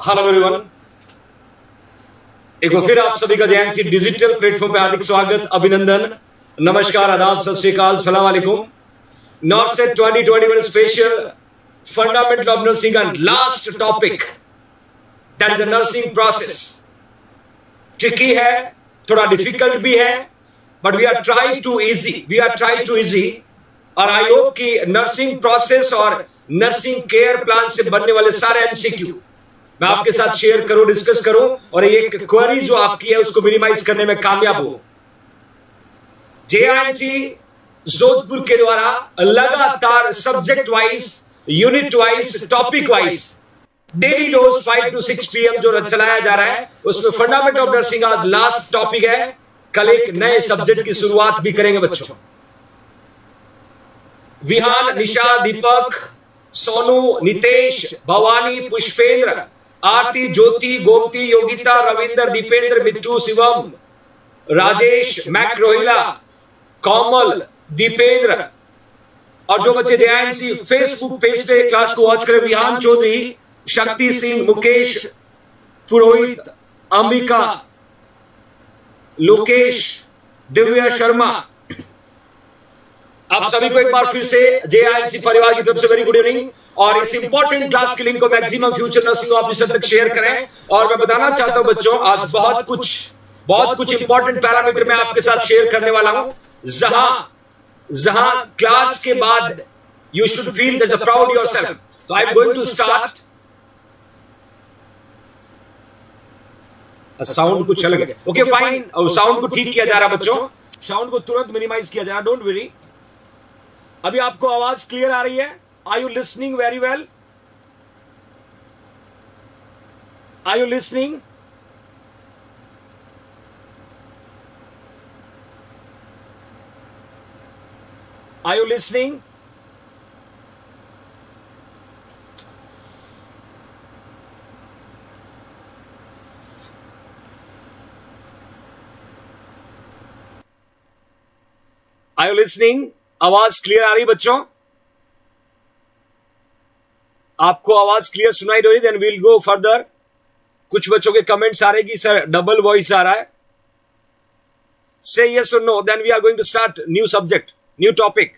Hello everyone, एक बार फिर आप सभी का जेएनसी डिजिटल प्लेटफॉर्म पे हार्दिक स्वागत, अभिनंदन, नमस्कार, आदाब, सत श्री अकाल, सलाम वालेकुम। NORCET 2021 special fundamental of nursing and last topic, that is the nursing process. Tricky है, थोड़ा डिफिकल्ट भी है, but we are try to easy और आई होप कि नर्सिंग प्रोसेस और नर्सिंग केयर प्लान से बनने वाले सारे एमसीक्यू मैं आपके साथ शेयर करूं, डिस्कस करूं और एक क्वेरी जो आपकी है उसको मिनिमाइज करने में कामयाब हो। जेआईएनसी जोधपुर के द्वारा लगातार subject wise, unit wise, topic wise daily dose 5 to 6 PM जो चलाया जा रहा है, उसमें फंडामेंटल ऑफ नर्सिंग आज लास्ट टॉपिक है। कल एक नए सब्जेक्ट की शुरुआत भी करेंगे बच्चों। विहान, निशा, दीपक, सोनू, नितेश, भवानी, पुष्पेंद्र, आरती, ज्योति, गोमती, योगिता, रविंदर, दीपेंद्र, मिट्टू, शिवम, राजेश, मैक, रोहिला, कोमल, दीपेंद्र और जो बच्चे जेआईएनसी फेसबुक पेज पे क्लास को वॉच करें, विहान चौधरी, शक्ति सिंह, मुकेश, पुरोहित, अंबिका, लोकेश, दिव्या शर्मा, आप सभी को एक बार फिर से जेआईएनसी परिवार की तरफ से वेरी गुड इवनिंग। और इस इंपॉर्टेंट क्लास के लिंक को मैक्सिमम फ्यूचर नर्सिंग ऑफिसर तक शेयर करें। और मैं बताना चाहता हूं बच्चों, आज बहुत कुछ इंपॉर्टेंट पैरामीटर मैं आपके साथ शेयर करने वाला हूं, जहां क्लास के बाद you should feel that's a proud yourself. तो I am going to start. Sound कुछ अलग है, ओके फाइन। और साउंड को ठीक किया जा रहा है बच्चों, साउंड को तुरंत मिनिमाइज किया जा रहा है, डोंट वरी। अभी आपको आवाज क्लियर आ रही है? Are you listening very well? Are you listening? Are you listening? Are you listening? आवाज क्लियर आ रही बच्चों? आपको आवाज क्लियर सुनाई दे रही? Then we'll go further. कुछ बच्चों के कमेंट्स आ रहे कि सर डबल वॉइस आ रहा है। से यस और no, then we are going to start new subject, new topic.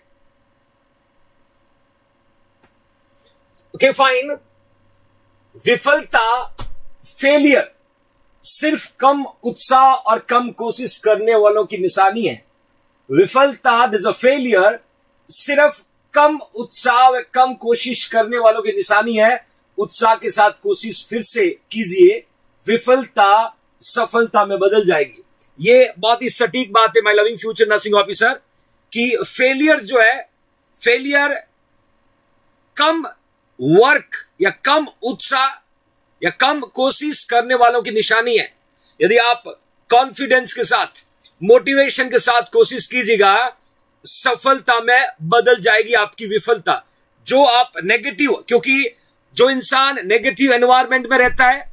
Okay fine. विफलता, फेलियर सिर्फ कम उत्साह और कम कोशिश करने वालों की निशानी है। विफलता, दिस अ फेलियर, सिर्फ कम उत्साह व कम कोशिश करने वालों की निशानी है। उत्साह के साथ कोशिश फिर से कीजिए, विफलता सफलता में बदल जाएगी। ये बहुत ही सटीक बात है my loving future nursing officer, कि फेलियर जो है, फेलियर कम वर्क या कम उत्साह या कम कोशिश करने वालों की निशानी है। यदि आप कॉन्फिडेंस के साथ, मोटिवेशन के साथ कोशिश कीजिएगा, सफलता में बदल जाएगी आपकी विफलता। जो आप नेगेटिव, क्योंकि जो इंसान नेगेटिव एनवायरनमेंट में रहता है,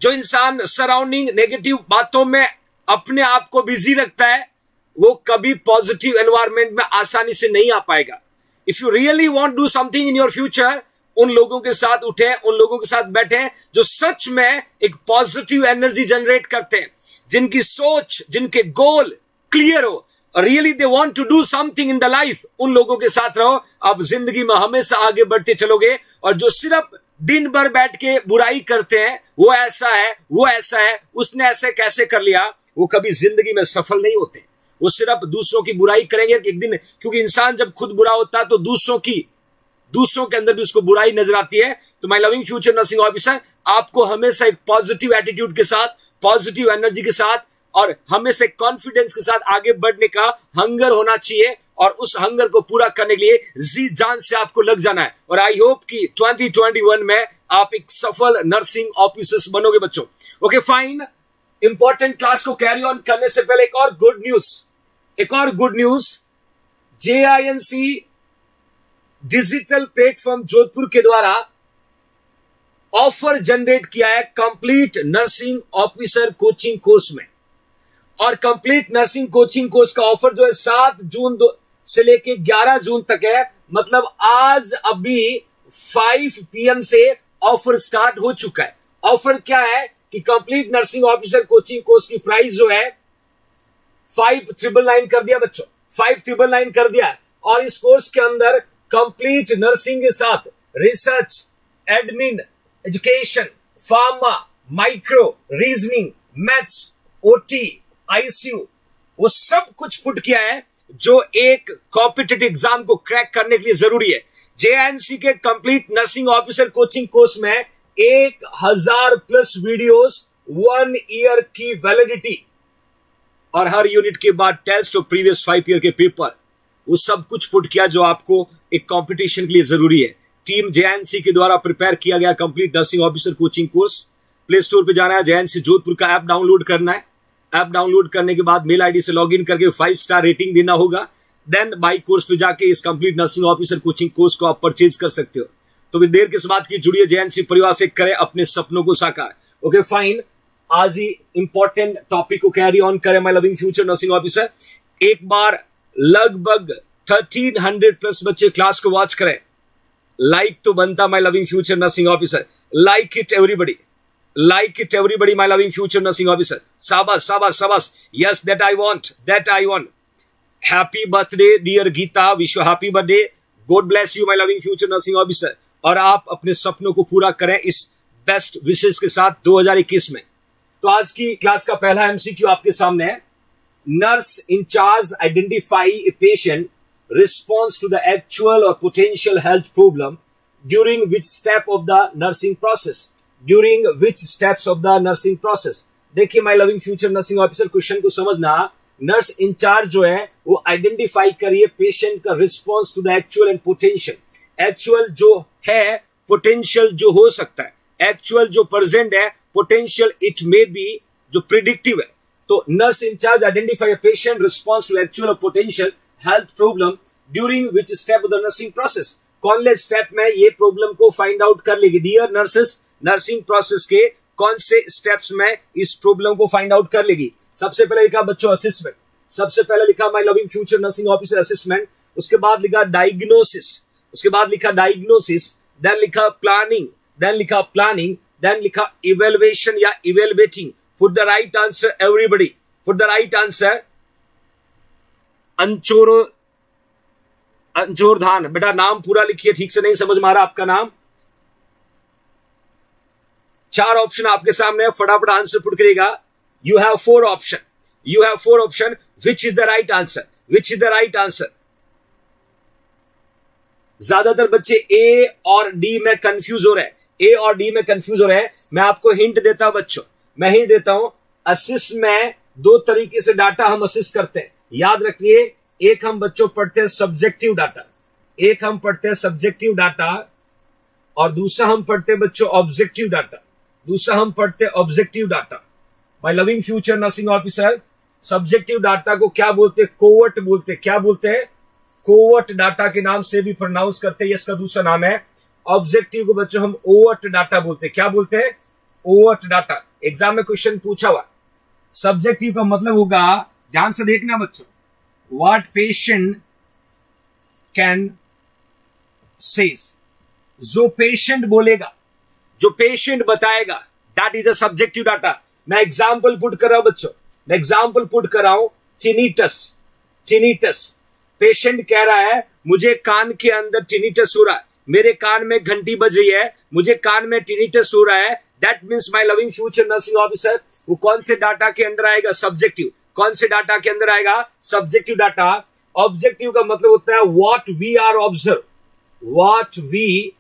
जो इंसान सराउंडिंग नेगेटिव बातों में अपने आप को बिजी रखता है, वो कभी पॉजिटिव एनवायरनमेंट में आसानी से नहीं आ पाएगा। If you really want do something in your future, उन लोगों के साथ उठें, उन लोगों के साथ बैठें जो सच में एक पॉजिटिव एनर्जी जनरेट करते हैं, जिनकी सोच, जिनके गोल क्लियर हो, really they want to do something in the life. उन लोगों के साथ रहो, आप जिंदगी में हमेशा आगे बढ़ते चलोगे। और जो सिर्फ दिन भर बैठ के बुराई करते हैं, वो ऐसा है, वो ऐसा है, उसने ऐसे कैसे कर लिया, वो कभी जिंदगी में सफल नहीं होते। वो सिर्फ दूसरों की बुराई करेंगे एक दिन, क्योंकि इंसान जब खुद बुरा होता है तो दूसरों के अंदर भी उसको बुराई नजर आती है। तो my loving future nursing officer, आपको हमेशा एक पॉजिटिव एटीट्यूड के साथ, पॉजिटिव एनर्जी के साथ और हमेशा कॉन्फिडेंस के साथ आगे बढ़ने का हंगर होना चाहिए। और उस हंगर को पूरा करने के लिए जी जान से आपको लग जाना है। और आई होप कि 2021 में आप एक सफल नर्सिंग ऑफिसर्स बनोगे बच्चों। Okay fine. इंपॉर्टेंट क्लास को कैरी ऑन करने से पहले एक और good news, JINC digital platform Jodhpur के द्वारा ऑफर जनरेट किया है complete nursing officer coaching course में। और कंप्लीट नर्सिंग कोचिंग कोर्स का ऑफर जो है 7 जून से लेके 11 जून तक है। मतलब आज अभी 5 PM से ऑफर स्टार्ट हो चुका है। ऑफर क्या है कि complete nursing officer coaching course की प्राइस जो है 5,999 कर दिया बच्चों, 5,999 कर दिया। और इस कोर्स के अंदर कंप्लीट नर्सिंग के साथ research, admin, education, pharma, micro, reasoning, maths, OT, ICU, वो सब कुछ पुट किया है जो एक कॉम्पिटिटिव एग्जाम को क्रैक करने के लिए जरूरी है। जेएनसी के complete nursing officer coaching course में 1,000 प्लस वीडियोस, 1 ईयर की वैलिडिटी और हर यूनिट के बाद टेस्ट और प्रीवियस 5 ईयर के पेपर, वो सब कुछ पुट किया जो आपको एक कंपटीशन के लिए जरूरी है। टीम जेएनसी के द्वारा प्रिपेयर किया गया complete nursing officer coaching course. Play store पे जाना है, जेएनसी जोधपुर का ऐप डाउनलोड करना है। ऐप डाउनलोड करने के बाद मेल आईडी से लॉगिन करके 5 स्टार रेटिंग देना होगा। देन बाई कोर्स पे जाके इस complete nursing officer coaching course को आप परचेज कर सकते हो। तो भी देर किस बात की, जुड़िए जेएनसी परिवार से, करें अपने सपनों को साकार। ओके फाइन, आज ही इंपॉर्टेंट टॉपिक को कैरी ऑन करें my loving future nursing officer. एक बार लगभग 1300 प्लस बच्चे क्लास को वॉच करें। लाइक तो बनता my loving future nursing officer, like it everybody, like it everybody my loving future nursing officer. शाबाश शाबाश शाबाश, yes that I want, that I want. Happy birthday dear Geeta, wish you happy birthday, God bless you my loving future nursing officer. और आप अपने सपनों को पूरा करें इस बेस्ट विशेष के साथ 2021 में। तो आज की क्लास का पहला एमसीक्यू आपके सामने है। Nurse in charge identify a patient response to the actual or potential health problem during which step of the nursing process, during which steps of the nursing process। देखिए my loving future nursing officer, question को समझना। Nurse in charge जो है वो identify करिए patient का response to the actual and potential. Actual जो है, पोटेंशियल जो हो सकता है। एक्चुअल जो प्रेजेंट है, पोटेंशियल इट मे बी जो प्रिडिक्टिव है। तो nurse in charge identify patient response to actual और potential health problem during which step of the nursing process. कौन ले स्टेप में ये प्रॉब्लम को फाइंड आउट कर लेगी। डियर नर्सेस, नर्सिंग प्रोसेस के कौन से स्टेप्स में इस प्रॉब्लम को फाइंड आउट कर लेगी। सबसे पहले लिखा बच्चों असेसमेंट, सबसे पहले लिखा my loving future nursing officer assessment. उसके बाद लिखा डायग्नोसिस, उसके बाद लिखा डायग्नोसिस, देन लिखा प्लानिंग, देन लिखा प्लानिंग, देन लिखा इवेलुएशन या evaluating. Put the right answer everybody, put the right answer. अंचोरधान, बेटा नाम पूरा लिखिए, ठीक से नहीं समझ में आ रहा आपका नाम। 4 ऑप्शन आपके सामने है, फटाफट आंसर पुट करिएगा। You have 4 option, you have 4 option. Which is the right answer, which is the right answer. ज्यादातर बच्चे ए और डी में कंफ्यूज हो रहे हैं, ए और डी में कंफ्यूज हो रहे हैं। मैं आपको हिंट देता हूं बच्चों, मैं हिंट देता हूं। असिस्ट में 2 तरीके से डाटा हम असिस्ट करते हैं, याद रखिए। एक हम बच्चों पढ़ते हैं सब्जेक्टिव डाटा, एक हम पढ़ते हैं सब्जेक्टिव डाटा, और दूसरा हम पढ़ते हैं बच्चों ऑब्जेक्टिव डाटा, दूसरा हम पढ़ते हैं objective data. My loving future nursing officer, subjective data को क्या बोलते हैं? कोवर्ट बोलते हैं। क्या बोलते हैं? कोवर्ट डाटा के नाम से भी प्रोनाउंस करते हैं, इसका दूसरा नाम है। ऑब्जेक्टिव को बच्चों हम ओवर्ट डाटा बोलते हैं। क्या बोलते हैं? Overt data. एग्जाम में क्वेश्चन पूछा हुआ, सब्जेक्टिव का मतलब होगा, ध्यान से देखना बच्चों, what patient can says, जो पेशेंट बोलेगा, जो पेशेंट बताएगा, that is a subjective data. मैं एग्जाम्पल पुट कर रहा हूं बच्चों, मैं एग्जाम्पल पुट कर रहा हूं। टिनिटस, टिनिटस, पेशेंट कह रहा है मुझे कान के अंदर टिनिटस हो रहा है, मेरे कान में घंटी बज रही है, मुझे कान में टिनिटस हो रहा है। That means my loving future nursing officer, वो कौन से डाटा के अंदर आएगा? सब्जेक्टिव। कौन से डाटा के अंदर आएगा? Subjective data. ऑब्जेक्टिव का मतलब होता है what we are observe, what we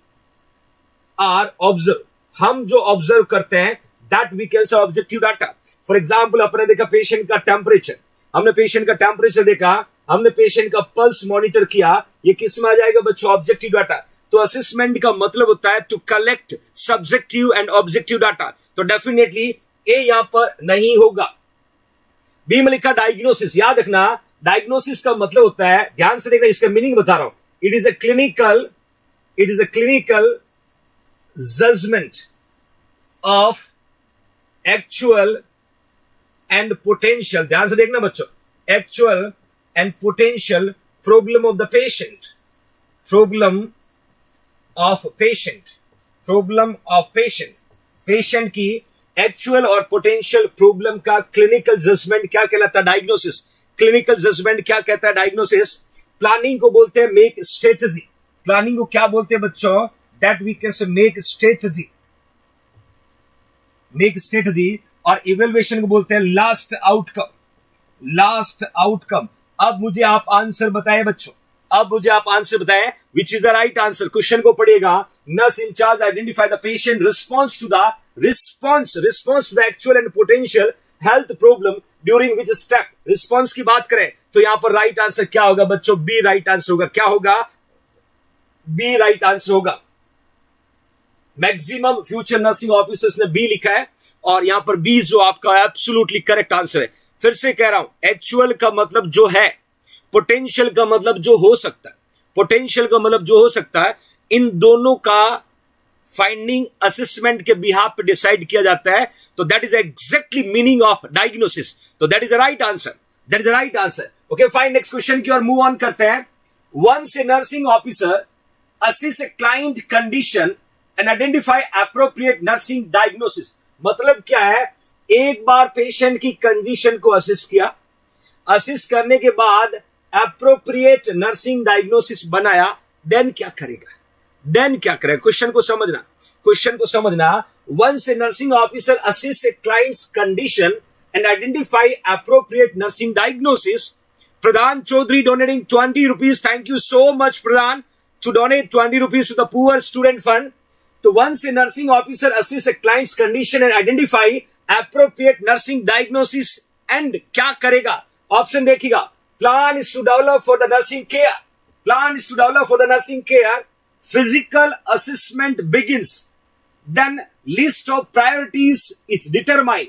are observe, हम जो ऑब्जर्व करते हैं, that we can say objective data. For example, अपने देखा पेशेंट का टेम्परेचर, हमने पेशेंट का टेम्परेचर देखा, हमने पेशेंट का पल्स मॉनिटर किया, ये किस में आ जाएगा बच्चों? Objective data. तो असेसमेंट का मतलब होता है to collect subjective and objective data. तो डेफिनेटली ए यहां पर नहीं होगा। बी में लिखा डायग्नोसिस, याद रखना डायग्नोसिस का मतलब होता है, ध्यान से देखना, इसका मीनिंग बता रहा हूं। It is a clinical judgment of actual and potential, ध्यान से देखना बच्चों, actual and potential problem of the patient, problem of patient, problem of patient, patient की एक्चुअल और पोटेंशियल प्रॉब्लम का क्लिनिकल जजमेंट क्या कहलाता है? डायग्नोसिस। क्लिनिकल जजमेंट क्या कहता है? डायग्नोसिस। प्लानिंग को बोलते हैं मेक स्ट्रेटजी। प्लानिंग को क्या बोलते हैं बच्चों? That we can say make strategy, make strategy. और इवेल्युएशन को बोलते हैं लास्ट आउटकम, लास्ट आउटकम। अब मुझे आप आंसर बताएं बच्चों, अब मुझे आप आंसर बताएं which is the right answer. Question को पढ़िएगा। Nurse in charge identify the patient response to the actual and potential health problem during which step. Response की बात करें तो यहां पर राइट आंसर क्या होगा बच्चों? बी राइट आंसर होगा। क्या होगा? बी राइट आंसर होगा। मैक्सिमम फ्यूचर नर्सिंग ऑफिसर्स ने बी लिखा है और यहां पर बी जो आपका एब्सोल्युटली करेक्ट आंसर है। फिर से कह रहा हूं, एक्चुअल का मतलब जो है, पोटेंशियल का मतलब जो हो सकता है, पोटेंशियल का मतलब जो हो सकता है, इन दोनों का फाइंडिंग असेसमेंट के बिहाफ पे डिसाइड किया जाता है। तो that is exactly meaning of diagnosis. तो that is the right answer, that is the right answer. Okay fine, next question की ओर मूव ऑन करते हैं। Once a nursing officer assist a client condition and identify appropriate nursing diagnosis. मतलब क्या है? एक बार पेशेंट की कंडीशन को असिस्ट किया, असिस्ट करने के बाद एप्रोप्रिएट नर्सिंग डायग्नोसिस बनाया, देन क्या करेगा? देन क्या करेगा? क्वेश्चन को समझना, क्वेश्चन को समझना। Once a nursing officer assist a client's condition and identify appropriate nursing diagnosis. Pradhan Chaudhary donating 20 rupees. Thank you so much, Pradhan, to donate 20 rupees to the poor student fund. तो once a nursing officer assists a client's condition and identify appropriate nursing diagnosis and क्या करेगा? Option देखिएगा। Plan is to develop for the nursing care. Plan is to develop for the nursing care. Physical assessment begins. Then list of priorities is determined.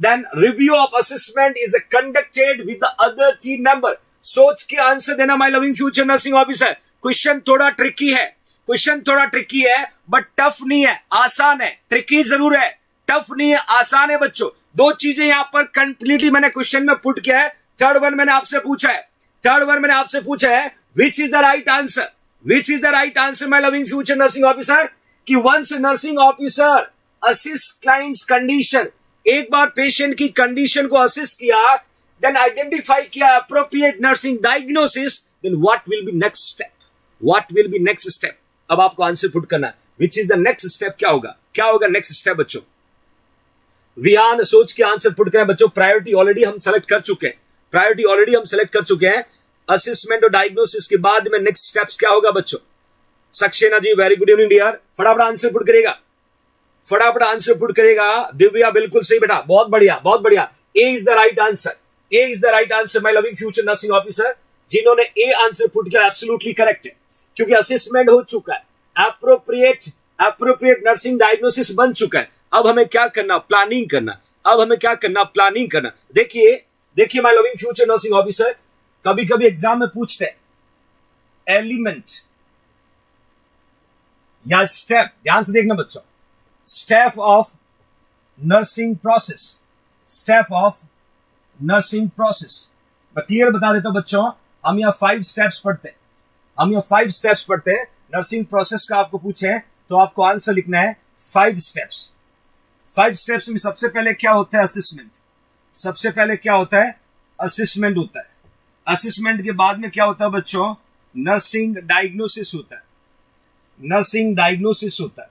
Then review of assessment is conducted with the other team member. सोच के answer देना my loving future nursing officer. Question थोड़ा tricky है, question थोड़ा tricky है, but tough नहीं है, आसान है। ट्रिकी जरूर है, टफ नहीं है, आसान है बच्चों। दो चीजें यहां पर कंप्लीटली मैंने क्वेश्चन में पुट किया है। थर्ड वन मैंने आपसे पूछा है, which is the right answer? Which is the right answer my loving future nursing officer? कि once nursing officer assist clients condition, एक बार पेशेंट की कंडीशन को असिस्ट किया, देन आइडेंटिफाई किया appropriate nursing diagnosis, then what will be next step? What will be next step? अब आपको answer put करना है। Which is the next step? क्या होगा? क्या होगा नेक्स्ट स्टेप बच्चों? विहान सोच के आंसर पुट करें बच्चों। प्रायोरिटी ऑलरेडी हम सेलेक्ट कर चुके हैं, असेसमेंट और डायग्नोसिस के बाद में नेक्स्ट स्टेप्स क्या होगा बच्चों? Saxena ji very good evening dear. फटाफट आंसर पुट करेगा, फटाफट आंसर पुट करेगा। दिव्या बिल्कुल सही बेटा, बहुत बढ़िया बहुत बढ़िया। A is the right answer, A is the right answer my loving future nursing officer. जिन्होंने ए आंसर पुट किया एब्सोल्युटली करेक्ट है, क्योंकि असेसमेंट हो चुका है, एप्रोप्रिएट नर्सिंग डायग्नोसिस बन चुका है। अब हमें क्या करना? प्लानिंग करना। अब हमें क्या करना? प्लानिंग करना। देखिए my loving future nursing officer, कभी कभी एग्जाम में पूछते हैं एलिमेंट या स्टेप, ध्यान से देखना बच्चों, step of nursing process, step of nursing process. मैं क्लियर बता देता हूं बच्चों, हम यहाँ 5 स्टेप्स पढ़ते हैं, नर्सिंग प्रोसेस का आपको पूछे तो आपको आंसर लिखना है 5 स्टेप्स। 5 स्टेप्स में सबसे पहले क्या होता है? असेसमेंट। सबसे पहले क्या होता है? असेसमेंट होता है। असेसमेंट के बाद में क्या होता है बच्चों? नर्सिंग डायग्नोसिस होता है, नर्सिंग डायग्नोसिस होता है।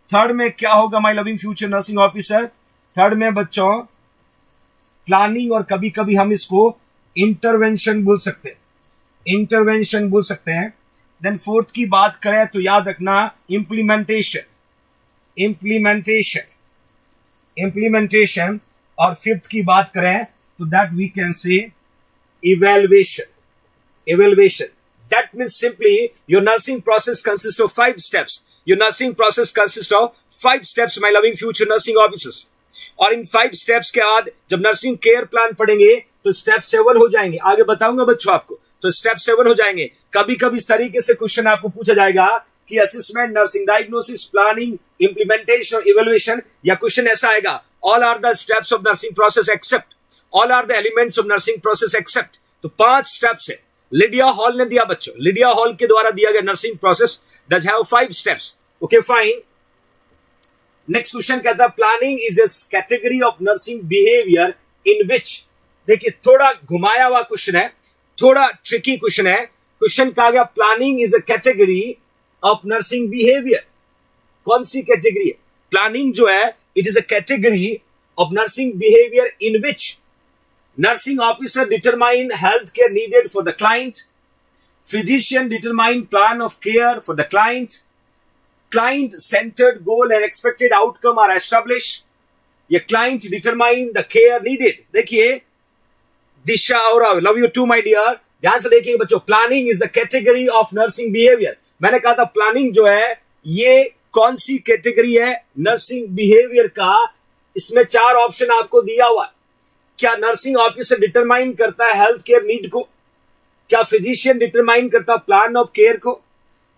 थर्ड में क्या होगा my loving future nursing officer? Third में बच्चों प्लानिंग, और कभी कभी हम इसको इंटरवेंशन बोल सकते हैं, देन फोर्थ की बात करें तो याद रखना इम्प्लीमेंटेशन, और फिफ्थ की बात करें तो that we can say evaluation. That means simply your nursing process consists of 5 steps. Your nursing process consists of 5 steps, my loving future nursing officers. और इन 5 steps के बाद जब नर्सिंग केयर प्लान पढ़ेंगे तो स्टेप 7 हो जाएंगे। आगे बताऊंगा बच्चों आपको, तो स्टेप 7 हो जाएंगे। कभी कभी इस तरीके से क्वेश्चन आपको पूछा जाएगा कि assessment, nursing diagnosis, planning, implementation, evaluation, या क्वेश्चन ऐसा आएगा all are the steps of nursing process except, all are the elements of nursing process except. तो 5 स्टेप्स है। लिडिया हॉल ने दिया बच्चों, लिडिया हॉल के द्वारा दिया गया nursing process does have 5 steps. Okay fine. Next question कहता है planning is a category of nursing behaviour in which, देखिए थोड़ा घुमाया हुआ क्वेश्चन है, थोड़ा ट्रिकी क्वेश्चन है। क्वेश्चन कहा गया planning is a category of nursing behaviour, कौन सी कैटेगरी है? प्लानिंग जो है it is a category of nursing behaviour in which nursing officer determine health care needed for the client, physician determine plan of care for the client, client centered goal and expected outcome are established, या client determine the care needed। देखिए दिशा और love you too my dear, ध्यान से देखिए बच्चों, planning is the category of nursing behaviour. मैंने कहा था प्लानिंग जो है ये कौन सी कैटेगरी है नर्सिंग बिहेवियर का, इसमें 4 ऑप्शन आपको दिया हुआ है। क्या नर्सिंग ऑफिसर डिटरमाइन करता है हेल्थ केयर नीड को? क्या फिजिशियन डिटरमाइन करता है प्लान ऑफ केयर को?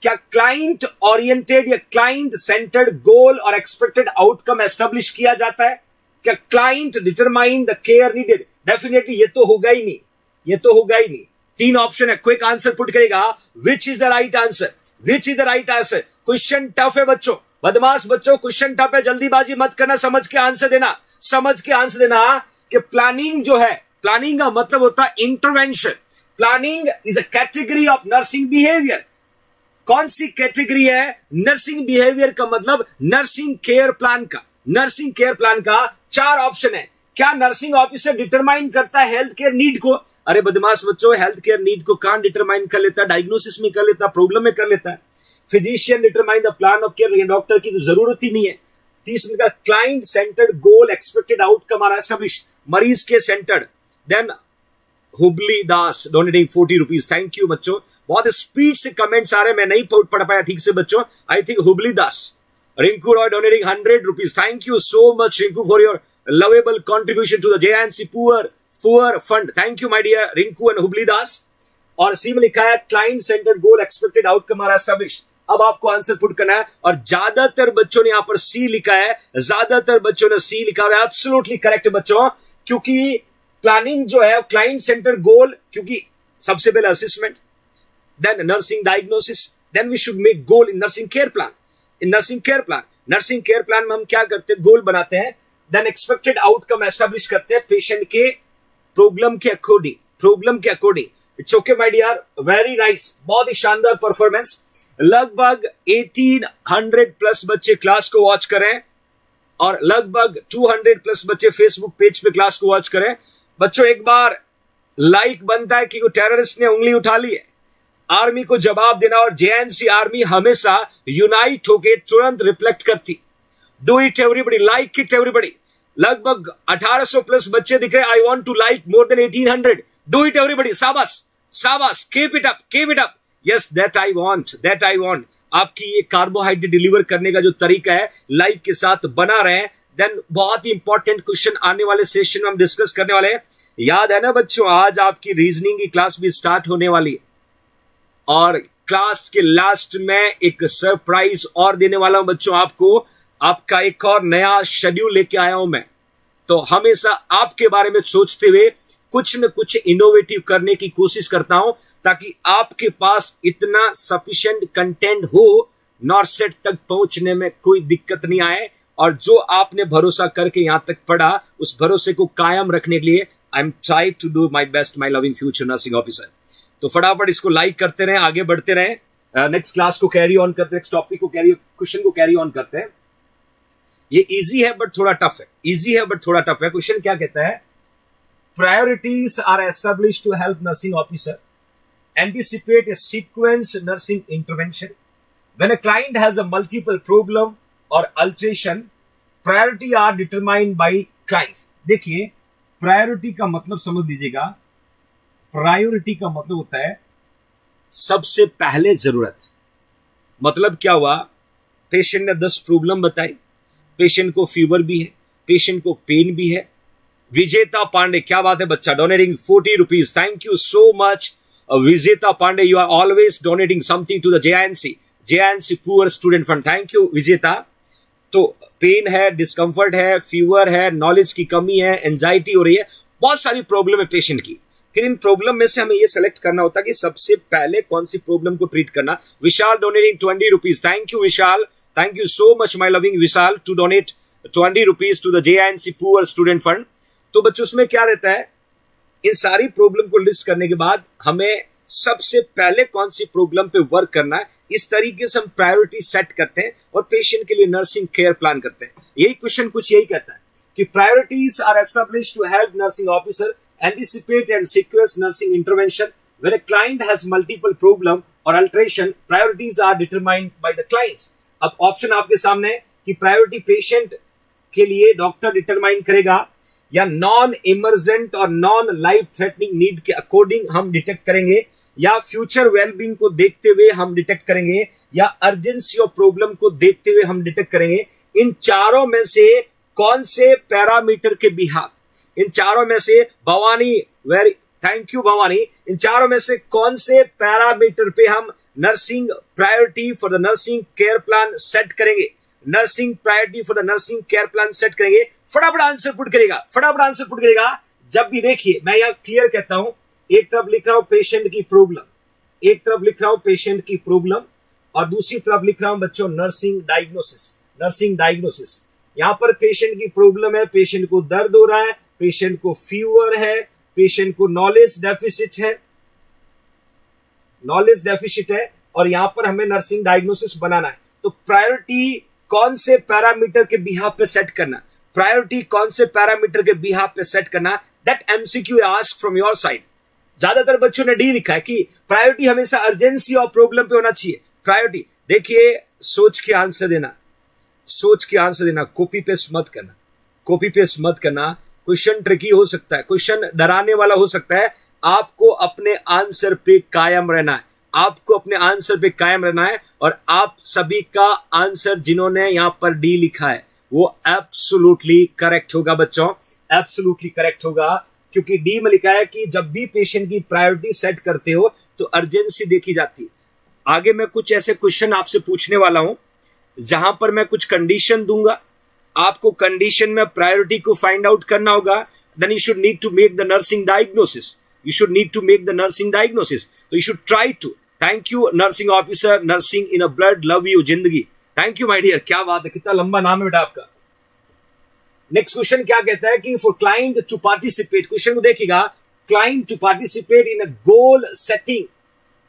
क्या क्लाइंट ओरिएंटेड या क्लाइंट सेंटर्ड गोल और एक्सपेक्टेड आउटकम एस्टेब्लिश किया जाता है? क्या client determine the care needed? Definitely ये तो होगा ही नहीं, ये तो होगा ही नहीं। 3 ऑप्शन है, क्विक आंसर पुट करेगा। विच is the right answer? Which is the right answer? Question tough है बच्चों, बदमाश बच्चों, क्वेश्चन टफ है, जल्दीबाजी मत करना, समझ के आंसर देना, समझ के आंसर देना कि प्लानिंग जो है, प्लानिंग का मतलब होता है intervention. Planning is a category of nursing behaviour. कौन सी कैटेगरी है नर्सिंग बिहेवियर का? मतलब नर्सिंग केयर प्लान का, नर्सिंग केयर प्लान का 4 ऑप्शन है। क्या नर्सिंग ऑफिसर डिटरमाइन करता है हेल्थ केयर नीड को? अरे बदमाश बच्चों, हेल्थ केयर नीड को कहां डिटरमाइन कर लेता है? डायग्नोसिस में कर लेता है, प्रॉब्लम में कर लेता है। Physician determine the plan of care, doctor की तो जरूरत ही नहीं है। 30 का client centred goal expected outcome are establish, मरीज के centred. Then Hubli Das donating 40 rupees, thank you बच्चों, बहुत स्पीड से कमेंट्स आ रहे, मैं नहीं पढ़ पाया ठीक से बच्चों। I think Hubli Das. Rinku Roy donating 100 rupees, thank you so much Rinku for your lovable contribution to the JNC poor fund, thank you my dear Rinku and Hubli Das. और सी में लिखा है client centred goal expected outcome are establish. अब आपको आंसर पुट करना है, और ज्यादातर बच्चों ने यहां पर सी लिखा है, ज्यादातर बच्चों ने सी लिखा है। एब्सोल्युटली करेक्ट बच्चों, क्योंकि प्लानिंग जो है क्लाइंट सेंटर गोल, क्योंकि सबसे पहले assessment, then nursing diagnosis, then we should make goal in nursing care plan. In nursing care plan, nursing care plan में हम क्या करते हैं? गोल बनाते हैं, देन एक्सपेक्टेड आउटकम एस्टैब्लिश करते हैं पेशेंट के प्रॉब्लम के अकॉर्डिंग, प्रॉब्लम के according. It's okay my dear, very nice, बहुत ही शानदार परफॉर्मेंस। लगभग 1800 प्लस बच्चे क्लास को वॉच करें और लगभग 200 प्लस बच्चे फेसबुक पेज पे क्लास को वॉच करें। बच्चों एक बार लाइक बनता है कि टेररिस्ट ने उंगली उठा ली है, आर्मी को जवाब देना, और JNC आर्मी हमेशा यूनाइट होके तुरंत रिफ्लेक्ट करती। Do it everybody, like it everybody. लगभग 1800 प्लस बच्चे दिख रहे, I want to like more than 1800। Do it everybody, शाबाश शाबाश, keep it up, keep it up. Yes that I want, that I want. आपकी ये कार्बोहाइड्रेट डिलीवर करने का जो तरीका है लाइक के साथ बना रहे हैं। देन बहुत ही इंपॉर्टेंट क्वेश्चन आने वाले सेशन में हम डिस्कस करने वाले हैं। याद है ना बच्चों, आज आपकी रीजनिंग की क्लास भी स्टार्ट होने वाली है, और क्लास के लास्ट में एक सरप्राइज और देने वाला हूं बच्चों आपको। आपका एक और नया शेड्यूल लेके आया हूं मैं। तो हमेशा आपके बारे में सोचते हुए कुछ न कुछ इनोवेटिव करने की कोशिश करता हूं, ताकि आपके पास इतना सफिशिएंट कंटेंट हो, नॉर्सेट तक पहुंचने में कोई दिक्कत नहीं आए। और जो आपने भरोसा करके यहां तक पढ़ा, उस भरोसे को कायम रखने के लिए I am try to do my best, my loving future nursing officer. तो फटाफट इसको लाइक करते रहें, आगे बढ़ते रहें, नेक्स्ट क्लास को कैरी ऑन करते हैं, नेक्स्ट टॉपिक को कैरी, क्वेश्चन को कैरी ऑन करते हैं। ये इजी है बट थोड़ा टफ है, इजी है बट थोड़ा टफ है। क्वेश्चन क्या कहता है? Priorities are established to help nursing officer anticipate a sequence nursing intervention. When a client has a multiple problem or alteration, priority are determined by client. देखिए, priority का मतलब समझ लीजिएगा, प्रायोरिटी का मतलब होता है सबसे पहले जरूरत। मतलब क्या हुआ? पेशेंट ने 10 प्रॉब्लम बताई, पेशेंट को फीवर भी है, पेशेंट को पेन भी है। विजेता पांडे, क्या बात है बच्चा, donating 40 rupees, thank you so much Vijeta Pandey, you are always donating something to the JNC poor student fund, thank you Vijeta. तो पेन है, डिस्कंफर्ट है, फीवर है, नॉलेज की कमी है, एंजाइटी हो रही है, बहुत सारी प्रॉब्लम है पेशेंट की। फिर इन प्रॉब्लम में से हमें ये सेलेक्ट करना होता है कि सबसे पहले कौन सी प्रॉब्लम को ट्रीट करना। Vishal donating 20 rupees, thank you Vishal, Thank you so much, my loving Vishal, to donate 20 rupees to the JINC Poor Student Fund. तो बच्चों उसमें क्या रहता है, इन सारी प्रॉब्लम को लिस्ट करने के बाद हमें सबसे पहले कौन सी प्रॉब्लम पे वर्क करना है, इस तरीके से हम प्रायोरिटी सेट करते हैं और पेशेंट के लिए नर्सिंग केयर प्लान करते हैं. यही क्वेश्चन कुछ यही कहता है कि priorities are established to help nursing officer anticipate and sequence nursing intervention when a client has multiple problem और alteration. Priorities are determined by the client. अब ऑप्शन आपके सामने है कि प्रायोरिटी पेशेंट के लिए डॉक्टर डिटरमाइन करेगा या नॉन इमरजेंट और नॉन लाइफ थ्रेटनिंग नीड के अकॉर्डिंग हम डिटेक्ट करेंगे, या फ्यूचर वेलबींग को देखते हुए हम डिटेक्ट करेंगे, या अर्जेंसी ऑफ प्रॉब्लम को देखते हुए हम डिटेक्ट करेंगे. इन चारों में से कौन से पैरामीटर के बिहाफ, इन चारों में से Bhavani, very thank you Bhavani, इन चारों में से कौन से पैरामीटर पे हम nursing priority for the nursing care plan set करेंगे, nursing priority for the nursing care plan set करेंगे. फटाफट आंसर पुट करेगा, फटाफट आंसर पुट करेगा. जब भी देखिए मैं यहां क्लियर कहता हूं, एक तरफ लिख रहा हूं पेशेंट की प्रॉब्लम, एक तरफ लिख रहा हूं पेशेंट की प्रॉब्लम और दूसरी तरफ लिख रहा हूं बच्चों नर्सिंग डायग्नोसिस, नर्सिंग डायग्नोसिस. यहां पर पेशेंट की प्रॉब्लम है, पेशेंट को दर्द हो रहा है, पेशेंट को फीवर है, पेशेंट को नॉलेज डेफिसिट है, नॉलेज डेफिसिट है, और यहां पर हमें नर्सिंग डायग्नोसिस बनाना है. तो प्रायोरिटी कौन से पैरामीटर के बिहाफ पे सेट करना, प्रायोरिटी कौन से पैरामीटर के बिहाफ पे सेट करना, that MCQ ask from your side. ज्यादातर बच्चों ने डी लिखा है कि प्रायोरिटी हमेशा अर्जेंसी और प्रॉब्लम पे होना चाहिए. प्रायोरिटी देखिए, सोच के आंसर देना, सोच के आंसर देना, कॉपी पेस्ट मत करना, कॉपी पेस्ट मत करना. क्वेश्चन ट्रिकी हो सकता है, क्वेश्चन डराने वाला हो सकता है. आपको अपने आंसर पे कायम रहना है, आपको अपने आंसर पे कायम रहना है. और आप सभी का आंसर जिन्होंने यहां पर डी लिखा है वो एब्सोल्युटली करेक्ट होगा बच्चों, एब्सोल्युटली करेक्ट होगा, क्योंकि डी में लिखा है कि जब भी पेशेंट की प्रायोरिटी सेट करते हो तो अर्जेंसी देखी जाती है. आगे मैं कुछ ऐसे क्वेश्चन आपसे पूछने वाला हूं जहां पर मैं कुछ कंडीशन दूंगा, आपको कंडीशन में प्रायोरिटी को फाइंड आउट करना होगा. Then you should need to make the nursing diagnosis, you should need to make the nursing diagnosis. So you should try to. Thank you nursing officer, nursing in a blood, love you जिंदगी. Thank you my dear. क्या बात है, कितना लंबा नाम है बेटा आपका. नेक्स्ट क्वेश्चन क्या कहता है कि for client to participate, question को देखिएगा, client to participate in a goal setting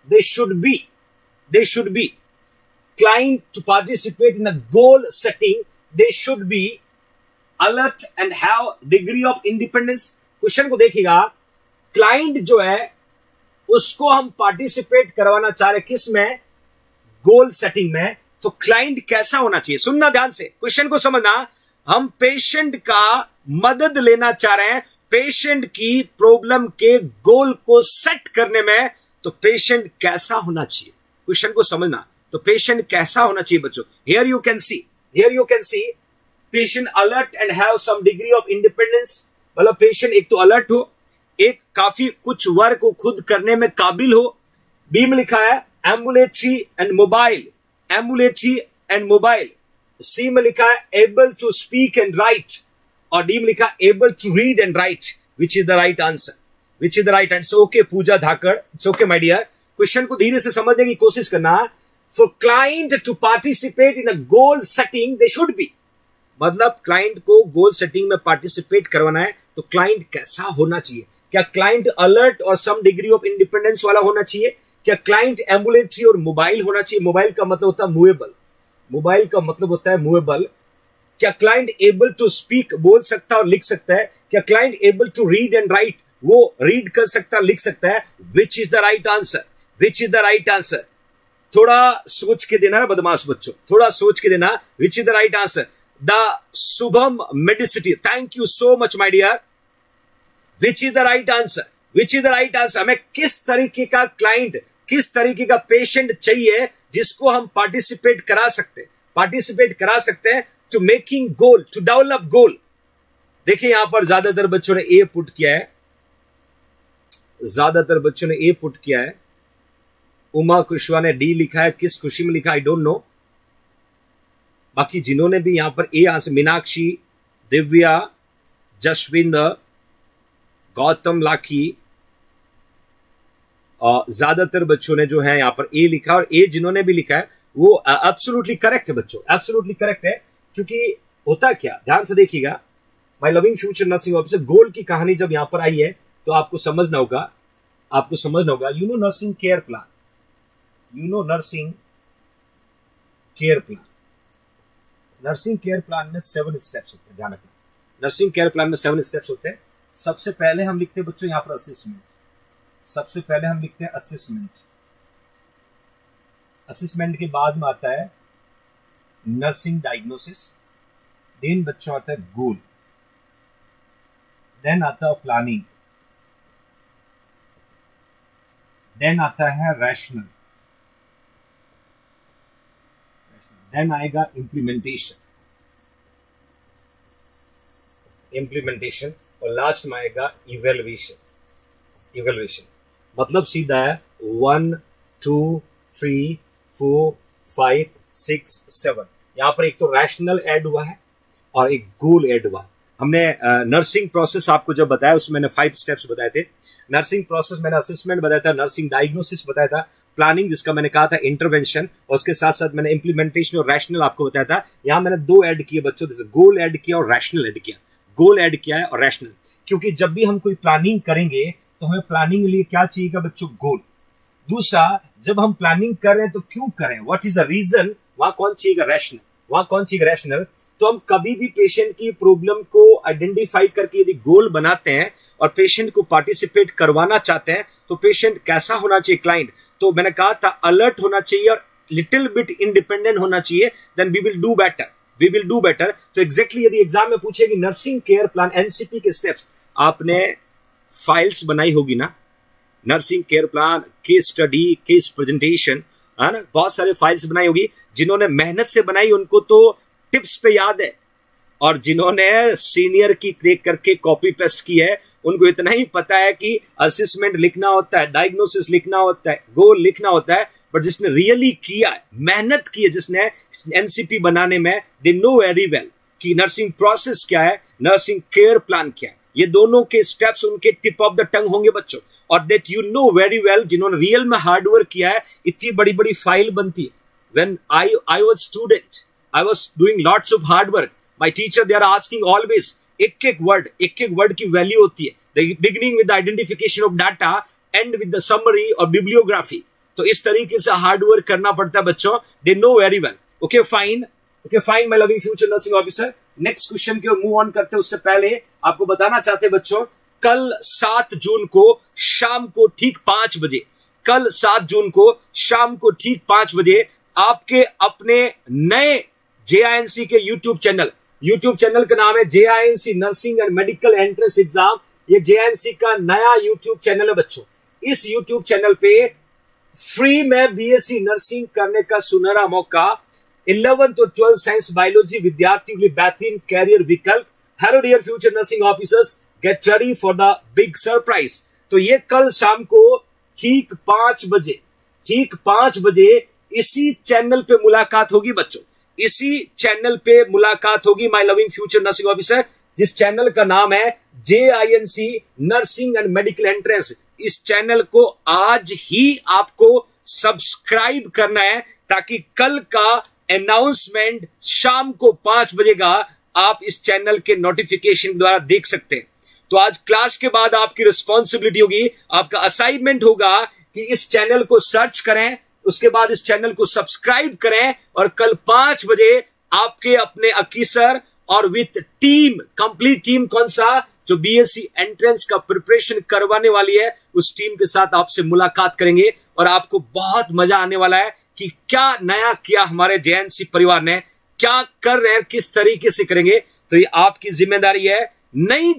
they should be client to participate in a goal setting they should be alert and have degree of independence. Question को देखिएगा, client जो है उसको हम participate करवाना चाह रहे किस में, गोल सेटिंग में. तो क्लाइंट कैसा होना चाहिए, सुनना ध्यान से, क्वेश्चन को समझना. हम पेशेंट का मदद लेना चाह रहे हैं पेशेंट की प्रॉब्लम के गोल को सेट करने में, तो पेशेंट कैसा होना चाहिए, क्वेश्चन को समझना. तो पेशेंट कैसा होना चाहिए बच्चों, here you can see patient alert and have some degree of independence. मतलब पेशेंट एक तो अलर्ट हो, एक काफी कुछ वर्क को खुद करने में काबिल हो. बी में लिखा है ambulatory and mobile, ambulatory and mobile. C में लिखा है able to speak and write, और डी में लिखा है able to read and write. Which is the right answer, which is the right answer. Okay Pooja Dhakad, it's okay my dear. Question को धीरे से समझने की कोशिश करना. For client to participate in a goal setting they should be, मतलब client को goal setting में पार्टिसिपेट करवाना है तो क्लाइंट कैसा होना चाहिए. क्या क्लाइंट अलर्ट और सम डिग्री ऑफ इंडिपेंडेंस वाला होना चाहिए, क्या क्लाइंट एम्बुलेटरी और मोबाइल होना चाहिए. मोबाइल का मतलब होता है मूवेबल, मोबाइल का मतलब होता है मूवेबल. क्या क्लाइंट एबल टू स्पीक, बोल सकता है और लिख सकता है. क्या client able to read and write, वो रीड कर सकता है लिख सकता है. Which is the right answer, which is the right answer. थोड़ा सोच के देना बदमाश बच्चों, थोड़ा सोच के देना. Which is the right answer. The Shubham Medicity, thank you so much my dear. Which is the right answer, which is the right answer. हमें किस तरीके का क्लाइंट, किस तरीके का पेशेंट चाहिए जिसको हम पार्टिसिपेट करा सकते हैं to making goal, to develop goal. देखिए यहां पर ज्यादातर बच्चों ने ए पुट किया है, ज्यादातर बच्चों ने ए पुट किया है. उमा कुशवाहा ने डी लिखा है, किस खुशी में लिखा आई डोंट नो. बाकी जिन्होंने भी यहां पर ए आंसर, मीनाक्षी, दिव्या, जसविंदर, गौतम लाखी, ज्यादातर बच्चों ने जो है यहाँ पर ए लिखा, और ए जिन्होंने भी लिखा है वो एब्सोल्युटली करेक्ट है बच्चों, एब्सोल्युटली करेक्ट है। क्योंकि होता क्या, ध्यान से देखिएगा, my loving future nursing officer, goal की कहानी जब यहां पर आई है तो आपको समझना होगा, you know nursing care plan, nursing care plan में 7 स्टेप्स होते हैं, ध्यान रखना। नर्सिंग केयर प्लान में 7 स्टेप्स होते हैं। सबसे पहले हम लिखते हैं बच्चों यहां पर असेसमेंट, असेसमेंट के बाद में आता है नर्सिंग डायग्नोसिस, देन बच्चों आता है गोल, देन आता है प्लानिंग, देन आता है रैशनल, देन आएगा इम्प्लीमेंटेशन और लास्ट में आएगा इवेल्युएशन। मतलब सीधा है 1 2 3 4 5 6 7। यहां पर एक तो रैशनल ऐड हुआ है और एक गोल ऐड हुआ है। हमने नर्सिंग प्रोसेस आपको जब बताया उसमें मैंने 5 स्टेप्स बताए थे। नर्सिंग प्रोसेस मैंने असेसमेंट बताया था, नर्सिंग डायग्नोसिस बताया था, प्लानिंग जिसका मैंने कहा था इंटरवेंशन, और उसके साथ साथ मैंने इंप्लीमेंटेशन और रैशनल आपको बताया था। यहां मैंने 2 ऐड किए बच्चों, जैसे गोल ऐड किया और रैशनल ऐड किया। गोल ऐड किया है और रैशनल, क्योंकि जब भी हम कोई प्लानिंग करेंगे तो हमें प्लानिंग के लिए क्या चाहिएगा बच्चों, गोल। दूसरा, जब हम प्लानिंग कर रहे हैं तो क्यों करें, व्हाट इज द रीजन, वहां कौन चाहिएगा रैशनल। तो हम कभी भी पेशेंट की प्रॉब्लम को आइडेंटिफाई करके यदि गोल बनाते हैं और पेशेंट को पार्टिसिपेट करवाना चाहते हैं तो पेशेंट कैसा होना चाहिए, क्लाइंट, तो मैंने कहा था अलर्ट होना चाहिए और लिटिल बिट इंडिपेंडेंट होना चाहिए, then we will do better. तो एग्जैक्टली यदि एग्जाम में पूछेगी नर्सिंग केयर प्लान एनसीपी के स्टेप्स, आपने फाइल्स बनाई होगी ना, nursing care plan, case study, case presentation, है ना, बहुत सारे फाइल्स बनाई होगी। जिन्होंने मेहनत से बनाई उनको तो टिप्स पे याद है, और जिन्होंने सीनियर की क्लिक करके कॉपी पेस्ट की है उनको इतना ही पता है कि असेसमेंट लिखना होता है, डायग्नोसिस लिखना होता है, गोल लिखना होता है। बट जिसने रियली किया है, मेहनत की है, जिसने एनसीपी बनाने में, दे नो वेरी वेल कि नर्सिंग प्रोसेस क्या है, नर्सिंग केयर प्लान क्या है। ये दोनों के स्टेप्स उनके टिप ऑफ द टंग होंगे बच्चों, और that you know very well, जिन्होंने रियल में हार्डवर्क किया है। इतनी बड़ी बड़ी फाइल बनती है। When I was student, I was doing lots of hard work. My teacher, they are asking always, एक वर्ड की वैल्यू होती है। The beginning with the identification of data, end with the summary or bibliography. तो इस तरीके से hard work करना पड़ता है बच्चों। They know very well. Okay, fine, my loving future nursing officer. Next question की ओर मूव ऑन करते हैं, उससे पहले आपको बताना चाहते हैं बच्चों, कल 7 जून को शाम को ठीक 5 बजे, कल 7 जून को शाम को ठीक 5 बजे आपके अपने नए JINC के यूट्यूब चैनल का नाम है JINC nursing and medical entrance exam. ये JINC का नया यूट्यूब चैनल है बच्चों। इस यूट्यूब चैनल पे फ्री में BSc नर्सिंग करने का सुनहरा मौका, 11th और 12th साइंस बायोलॉजी विद्यार्थियों के लिए बेहतरीन कैरियर विकल्प। Hello dear future nursing officers, get ready for the big surprise. तो ये कल शाम को ठीक 5 बजे इसी चैनल पे मुलाकात होगी बच्चों, इसी चैनल पे मुलाकात होगी my loving future nursing officer, जिस चैनल का नाम है JINC nursing and medical entrance. इस चैनल को आज ही आपको सब्सक्राइब करना है ताकि कल का अनाउंसमेंट शाम को 5 बजे का आप इस चैनल के नोटिफिकेशन द्वारा देख सकते हैं। तो आज क्लास के बाद आपकी रिस्पॉन्सिबिलिटी होगी, आपका असाइनमेंट होगा कि इस चैनल को सर्च करें, उसके बाद इस चैनल को सब्सक्राइब करें और कल 5 बजे आपके अपने अकीसर और विथ टीम, कंप्लीट टीम, कौन सा, जो BSc एंट्रेंस का प्रिपरेशन करवाने वाली है, उस टीम के साथ आपसे मुलाकात करेंगे और आपको बहुत मजा आने वाला है कि क्या नया किया हमारे JINC परिवार ने, क्या कर रहे हैं, किस तरीके से करेंगे। तो ये आपकी जिम्मेदारी है। नई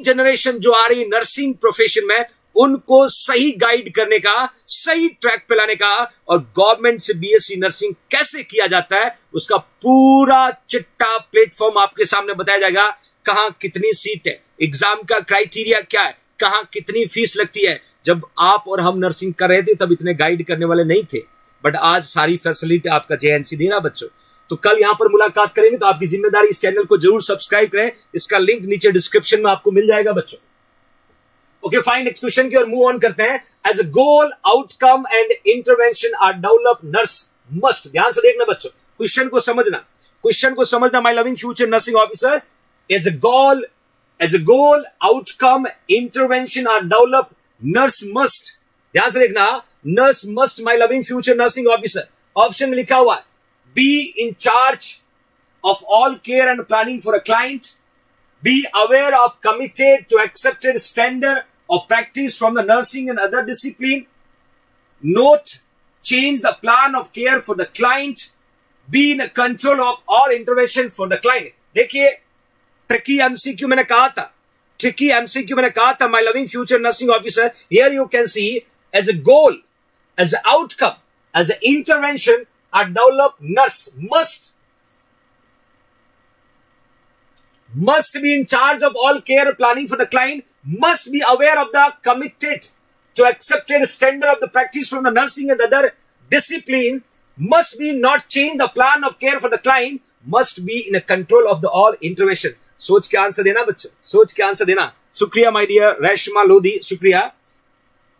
जनरेशन जो आ रही है नर्सिंग प्रोफेशन में, उनको सही गाइड करने का, सही ट्रैक पे लाने का, और गवर्नमेंट से BSc नर्सिंग कैसे किया जाता है उसका पूरा चिट्टा प्लेटफॉर्म आपके सामने बताया जाएगा। कहां कितनी सीट है, एग्जाम का क्राइटेरिया क्या है, कहां कितनी फीस लगती है। जब आप और हम नर्सिंग कर रहे थे तब इतने गाइड करने वाले नहीं थे, बट आज सारी फैसिलिटी आपका JINC दे रहा बच्चों। तो कल यहां पर मुलाकात करेंगे, तो आपकी जिम्मेदारी इस चैनल को जरूर सब्सक्राइब करें। इसका लिंक नीचे डिस्क्रिप्शन में आपको मिल जाएगा बच्चों। ओके फाइन, नेक्स्ट क्वेश्चन की ओर मूव ऑन करते हैं. As a goal, outcome and intervention are develop nurse must. ध्यान से देखना बच्चों, क्वेश्चन को समझना. My loving future nursing officer, as a goal, outcome, intervention are develop nurse must. ध्यान से देखना, nurse must my loving future nursing officer. Option में लिखा हुआ है, be in charge of all care and planning for a client, be aware of committed to accepted standard of practice from the nursing and other discipline, note change the plan of care for the client, be in control of all intervention for the client. देखिए tricky MCQ मैंने कहा था, my loving future nursing officer. Here you can see as a goal, as an outcome, as an intervention are developed nurse must be in charge of all care planning for the client, must be aware of the committed to accepted standard of the practice from the nursing and other discipline, must be not change the plan of care for the client, must be in a control of the all intervention. सोच के answer देना बच्चों, सोच के answer देना. शुक्रिया my dear Reshma Lodhi, शुक्रिया.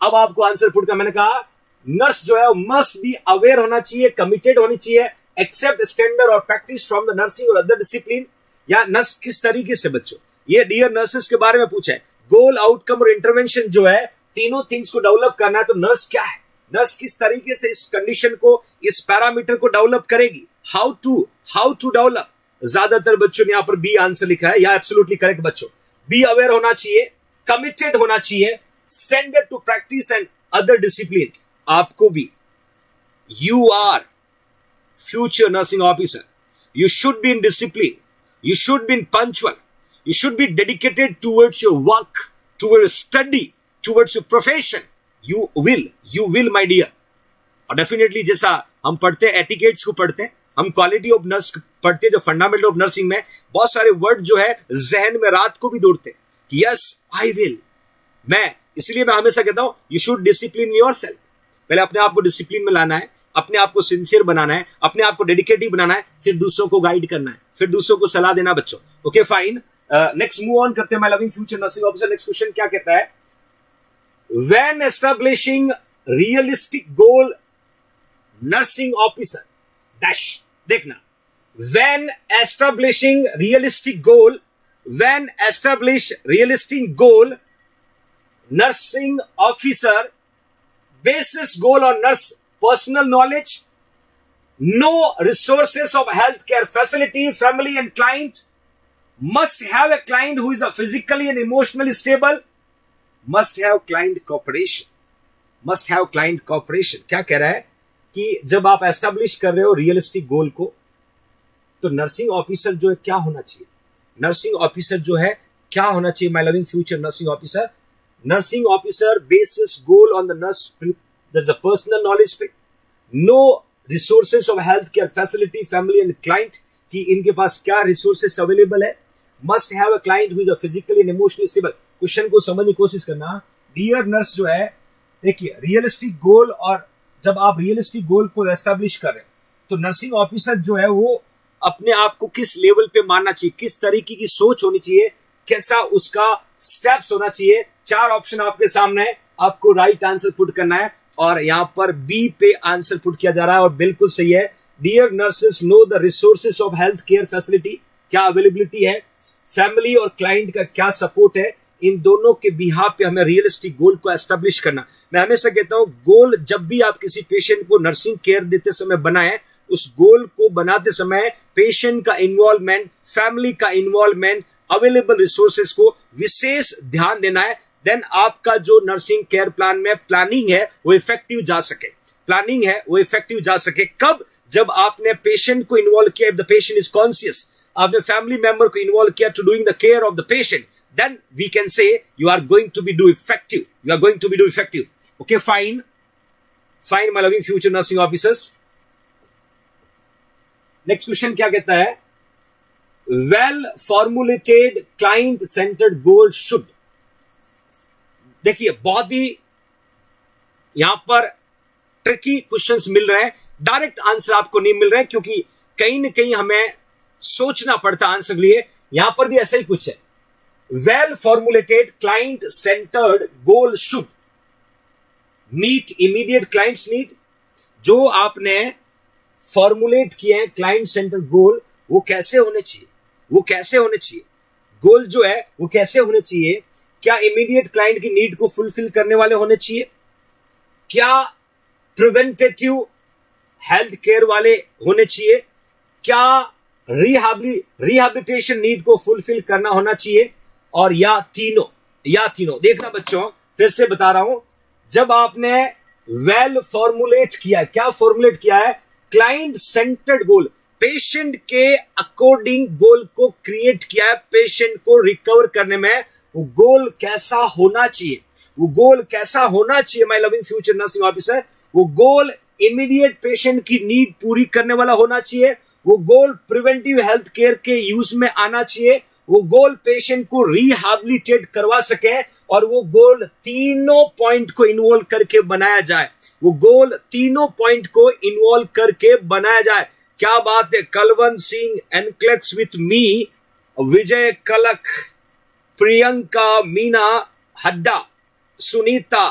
अब आपको आंसर पुट का मैंने कहा, नर्स जो है मस्ट बी अवेयर होना चाहिए, कमिटेड होनी चाहिए, एक्सेप्ट स्टैंडर्ड और प्रैक्टिस फ्रॉम द नर्सिंग और अदर डिसिप्लिन. या नर्स किस तरीके से बच्चों, ये डियर नर्सेस के बारे में पूछा है. गोल, आउटकम और इंटरवेंशन जो है, तीनों थिंग्स को डेवलप करना है. तो नर्स क्या है, नर्स किस तरीके से इस कंडीशन को, इस पैरामीटर को डेवलप करेगी. How to develop. ज्यादातर बच्चों ने यहां पर बी आंसर लिखा है. या एब्सोल्युटली करेक्ट बच्चों. बी अवेयर होना चाहिए, कमिटेड होना चाहिए, standard to practice and other discipline. आपको भी, you are future nursing officer, you should be in discipline, you should be punctual, you should be dedicated towards your work, towards your study, towards your profession. You will my dear. और definitely जैसा हम पढ़ते हैं, etiquettes को पढ़ते हैं, हम quality of nurse पढ़ते हैं, जो फंडामेंटल ऑफ नर्सिंग में बहुत सारे वर्ड जो है जहन में रात को भी दौड़ते हैं. यस आई विल, इसलिए मैं हमेशा कहता हूं, यू शुड डिसिप्लिन योरसेल्फ. पहले अपने आप को डिसिप्लिन में लाना है, अपने आप को सिंसियर बनाना है, अपने आप को डेडिकेटिव बनाना है, फिर दूसरों को गाइड करना है, फिर दूसरों को सलाह देना बच्चों. Okay fine, next move on करते हैं. My loving future nursing officer, next question क्या कहता है, when establishing realistic goal nursing officer dash. देखना, when establishing realistic goal nursing officer basis goal on nurse personal knowledge, no resources of healthcare facility, family and client, must have a client who is a physically and emotionally stable, must have client cooperation. क्या कह रहा है कि जब आप establish कर रहे हो रियलिस्टिक गोल को, तो नर्सिंग ऑफिसर जो है क्या होना चाहिए, my loving future nursing officer. Nursing officer bases goal on the nurse. There's a personal knowledge पे. No resources of healthcare facility, family and client. कि इनके पास क्या resources available है. Must have a client who is a physically and emotionally stable. Question को समझने की कोशिश करना. Dear nurse जो है, देखिए रियलिस्टिक गोल, और जब आप रियलिस्टिक गोल को एस्टैब्लिश कर रहे हैं, तो नर्सिंग ऑफिसर जो है वो अपने आप को किस लेवल पे मानना चाहिए, किस तरीके की सोच होनी चाहिए, कैसा उसका स्टेप्स होना चाहिए. 4 ऑप्शन आपके सामने है, आपको राइट आंसर पुट करना है, और यहां पर बी पे आंसर पुट किया जा रहा है, और बिल्कुल सही है. Dear nurses know the resources of health care facility, क्या अवेलेबिलिटी है, फैमिली और क्लाइंट का क्या सपोर्ट है, इन दोनों के बिहाफ पे हमें रियलिस्टिक गोल को एस्टैब्लिश करना. मैं हमेशा कहता हूं, गोल जब भी आप किसी पेशेंट को नर्सिंग केयर देते समय बनाए, उस गोल को बनाते समय पेशेंट का इन्वॉल्वमेंट, फैमिली का इन्वॉल्वमेंट, अवेलेबल रिसोर्सेस को विशेष ध्यान देना है. देन आपका जो नर्सिंग केयर प्लान में प्लानिंग है वो इफेक्टिव जा सके. कब? जब आपने पेशेंट को इन्वॉल्व किया, if the patient is conscious, आपने फैमिली मेंबर को इन्वॉल्व किया to doing the care of the patient, then we can say you are going to be do effective. Okay fine my loving future nursing officers. Next question क्या कहता है, well formulated client centred goal should. देखिए बहुत ही यहां पर tricky questions मिल रहे हैं, direct answer आपको नहीं मिल रहे हैं, क्योंकि कहीं ना कहीं हमें सोचना पड़ता आंसर के लिए. यहां पर भी ऐसा ही कुछ है. Well formulated client centred goal should meet immediate clients need. जो आपने फॉर्मुलेट किए हैं क्लाइंट सेंटर गोल, वो कैसे होने चाहिए, वो कैसे होने चाहिए, गोल जो है वो कैसे होने चाहिए? क्या इमीडिएट क्लाइंट की नीड को फुलफिल करने वाले होने चाहिए? क्या प्रिवेंटेटिव हेल्थ केयर वाले होने चाहिए? क्या रिहैबिलिटेशन नीड को फुलफिल करना होना चाहिए? और या तीनों देखना बच्चों, फिर से बता रहा हूं, जब आपने वेल फॉर्मुलेट किया, क्या फॉर्मुलेट किया है? क्लाइंट सेंटर्ड गोल, पेशेंट के अकॉर्डिंग गोल को क्रिएट किया है। पेशेंट को रिकवर करने में वो गोल कैसा होना चाहिए, वो गोल कैसा होना चाहिए my loving future nursing officer? वो गोल इमीडिएट पेशेंट की नीड पूरी करने वाला होना चाहिए, वो गोल प्रिवेंटिव हेल्थ केयर के यूज में आना चाहिए, वो गोल पेशेंट को रिहैबिलिटेट करवा सके, और वो गोल तीनों पॉइंट को इन्वॉल्व करके बनाया जाए, वो गोल तीनों पॉइंट को इन्वॉल्व करके बनाया जाए। क्या बात है! Kalwant Singh NCLEX with me, Vijay Kalak, Priyanka, Meena, Hooda, Sunita,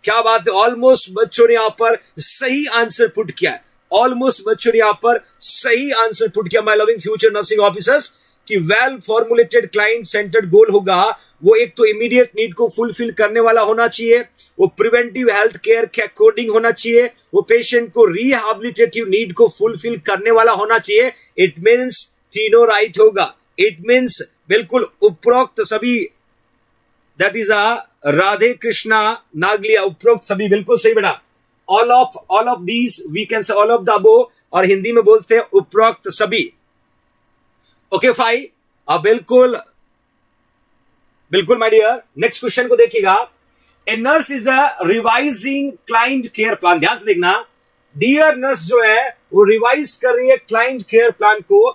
क्या बात है! ऑलमोस्ट बच्चों ने यहां पर सही आंसर पुट किया है, ऑलमोस्ट बच्चों ने यहां पर सही आंसर पुट किया my loving future nursing officers, कि वेल फॉर्मुलेटेड क्लाइंट सेंटर्ड गोल होगा, वो एक तो इमीडिएट नीड को फुलफिल करने वाला होना चाहिए, वो प्रिवेंटिव हेल्थ केयर के अकॉर्डिंग होना चाहिए, वो पेशेंट को रिहैबिलिटेटिव नीड को फुलफिल करने वाला होना चाहिए। इट मींस तीनों राइट होगा, इट मींस बिल्कुल उपरोक्त सभी, दैट इज राधे कृष्णा नागलिया, उपरोक्त सभी बिल्कुल सही बेटा। All of these we can say all of the above, और हिंदी में बोलते हैं उपरोक्त सभी। ओके फाइन, अब बिल्कुल माय डियर, नेक्स्ट क्वेश्चन को देखिएगा। A nurse is a revising client care plan. ध्यान से देखना, डियर नर्स जो है वो रिवाइज कर रही है क्लाइंट केयर प्लान को,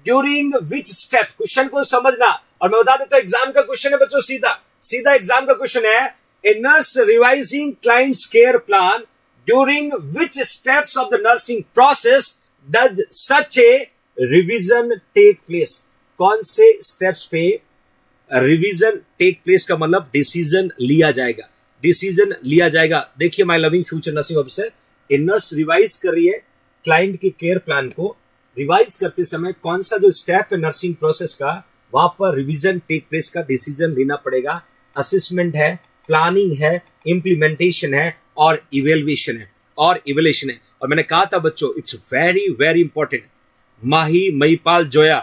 ड्यूरिंग विच स्टेप। क्वेश्चन को समझना, और मैं बता देता हूं एग्जाम का क्वेश्चन है बच्चों, सीधा एग्जाम का क्वेश्चन है। A nurse revising clients care plan during which steps of the nursing process does such a revision take place. कौन से स्टेप्स पे रिवीजन टेक प्लेस का मतलब डिसीजन लिया जाएगा, डिसीजन लिया जाएगा। देखिए my loving future nursing officer, a nurse revise कर रही है क्लाइंट के केयर प्लान को, रिवाइज करते समय कौन सा जो स्टेप है नर्सिंग प्रोसेस का, वहां पर रिवीजन टेक प्लेस का डिसीजन लेना पड़ेगा। असेसमेंट है, प्लानिंग है, इंप्लीमेंटेशन है, और इवेल्युएशन है, और मैंने कहा था बच्चों, it's very very important. Mahi Mahipal Zoya,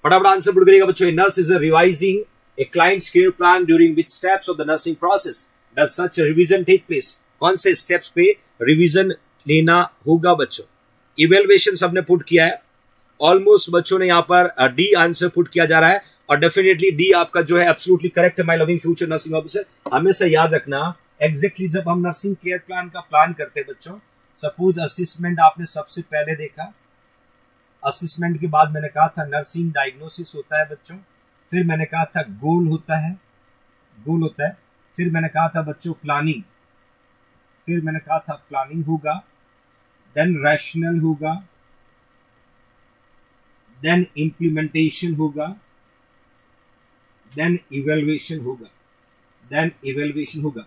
फटाफट आंसर पुट करिएगा बच्चों। Nurse is revising a clients care plan during which steps of the nursing process does such revision take place. कौन से स्टेप्स पे रिवीजन लेना होगा बच्चों? इवेल्युएशन सबने पुट किया है, ऑलमोस्ट बच्चों ने यहां पर डी आंसर पुट किया जा रहा है, और डेफिनेटली डी आपका जो है एब्सोल्युटली करेक्ट है my loving future nursing officer. हमेशा याद रखना, एग्जैक्टली जब हम नर्सिंग केयर प्लान का प्लान करते हैं बच्चों, सपोज असेसमेंट आपने सबसे पहले देखा, असेसमेंट के बाद मैंने कहा था नर्सिंग डायग्नोसिस होता है बच्चों, फिर मैंने कहा था गोल होता है, फिर मैंने कहा था बच्चों प्लानिंग, फिर मैंने कहा था प्लानिंग होगा, देन रैशनल होगा, देन इंप्लीमेंटेशन होगा, देन इवेल्युएशन होगा।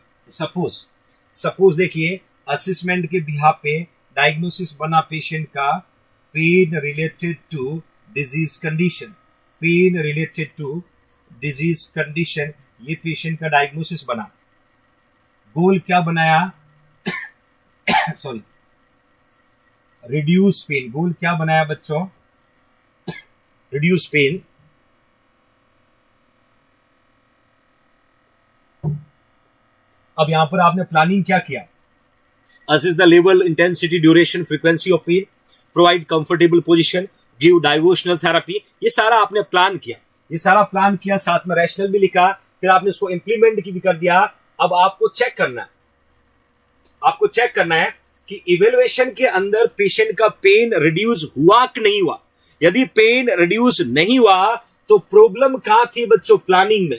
सपोज देखिए, असेसमेंट के बिहाफ पे डायग्नोसिस बना पेशेंट का pain related to disease condition, ये पेशेंट का डायग्नोसिस बना। गोल क्या बनाया? Sorry, reduce pen. गोल क्या बनाया बच्चों? Reduce pain. अब यहां पर आपने प्लानिंग क्या किया? Assess the level, intensity, duration, frequency of pain, provide comfortable position, give diversional therapy. ये सारा आपने प्लान किया, साथ में रैशनल भी लिखा, फिर आपने इसको इंप्लीमेंट की भी कर दिया। अब आपको चेक करना है कि इवेल्युएशन के अंदर पेशेंट का पेन रिड्यूस हुआ कि नहीं हुआ। यदि पेन रिड्यूस नहीं हुआ तो प्रॉब्लम कहां थी बच्चों? प्लानिंग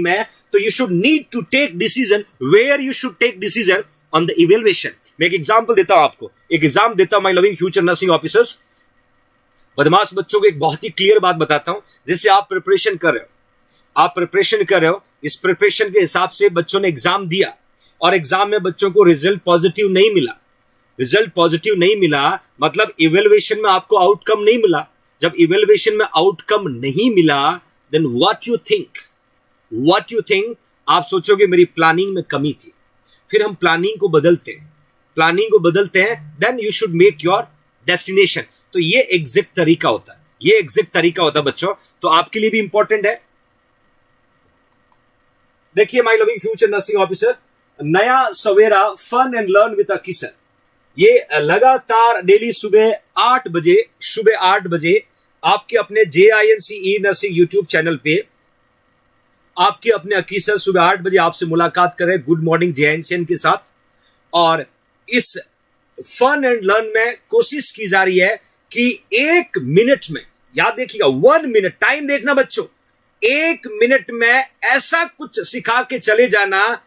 में। तो you should need to take decision, where you should take decision on the evaluation. मैं एक एग्जांपल देता हूं आपको, my loving future nursing officers. बदमाश बच्चों को एक बहुत ही क्लियर बात बताता हूं, जिससे आप प्रिपरेशन कर रहे हो। आप प्रिपरेशन कर रहे हो, इस प्रिपरेशन के हिसाब से बच्चों ने एग्जाम दिया और एग्जाम में बच्चों को रिजल्ट पॉजिटिव नहीं मिला, रिजल्ट पॉजिटिव नहीं मिला मतलब इवेल्युएशन में आपको आउटकम नहीं मिला। जब इवेल्युएशन में आउटकम नहीं मिला देन व्हाट यू थिंक, आप सोचोगे मेरी प्लानिंग में कमी थी। फिर हम प्लानिंग को बदलते हैं, then you should make your destination. तो ये एग्जैक्ट तरीका होता है बच्चों, तो आपके लिए भी इंपॉर्टेंट है। देखिए my loving future nursing officer, नया सवेरा फन एंड लर्न विद अकीसर, ये लगातार डेली सुबह 8 बजे आपके अपने JINC ई नर्सिंग यूट्यूब चैनल पे आपके अपने अकीसर सुबह 8 बजे आपसे मुलाकात करें गुड मॉर्निंग JINCN के साथ। और इस फन एंड लर्न में कोशिश की जा रही है कि 1 मिनट में, याद देखिएगा 1 मिनट, टाइम देखना बच्चों, 1 मिनट में ऐसा कुछ सिखा के चले जाना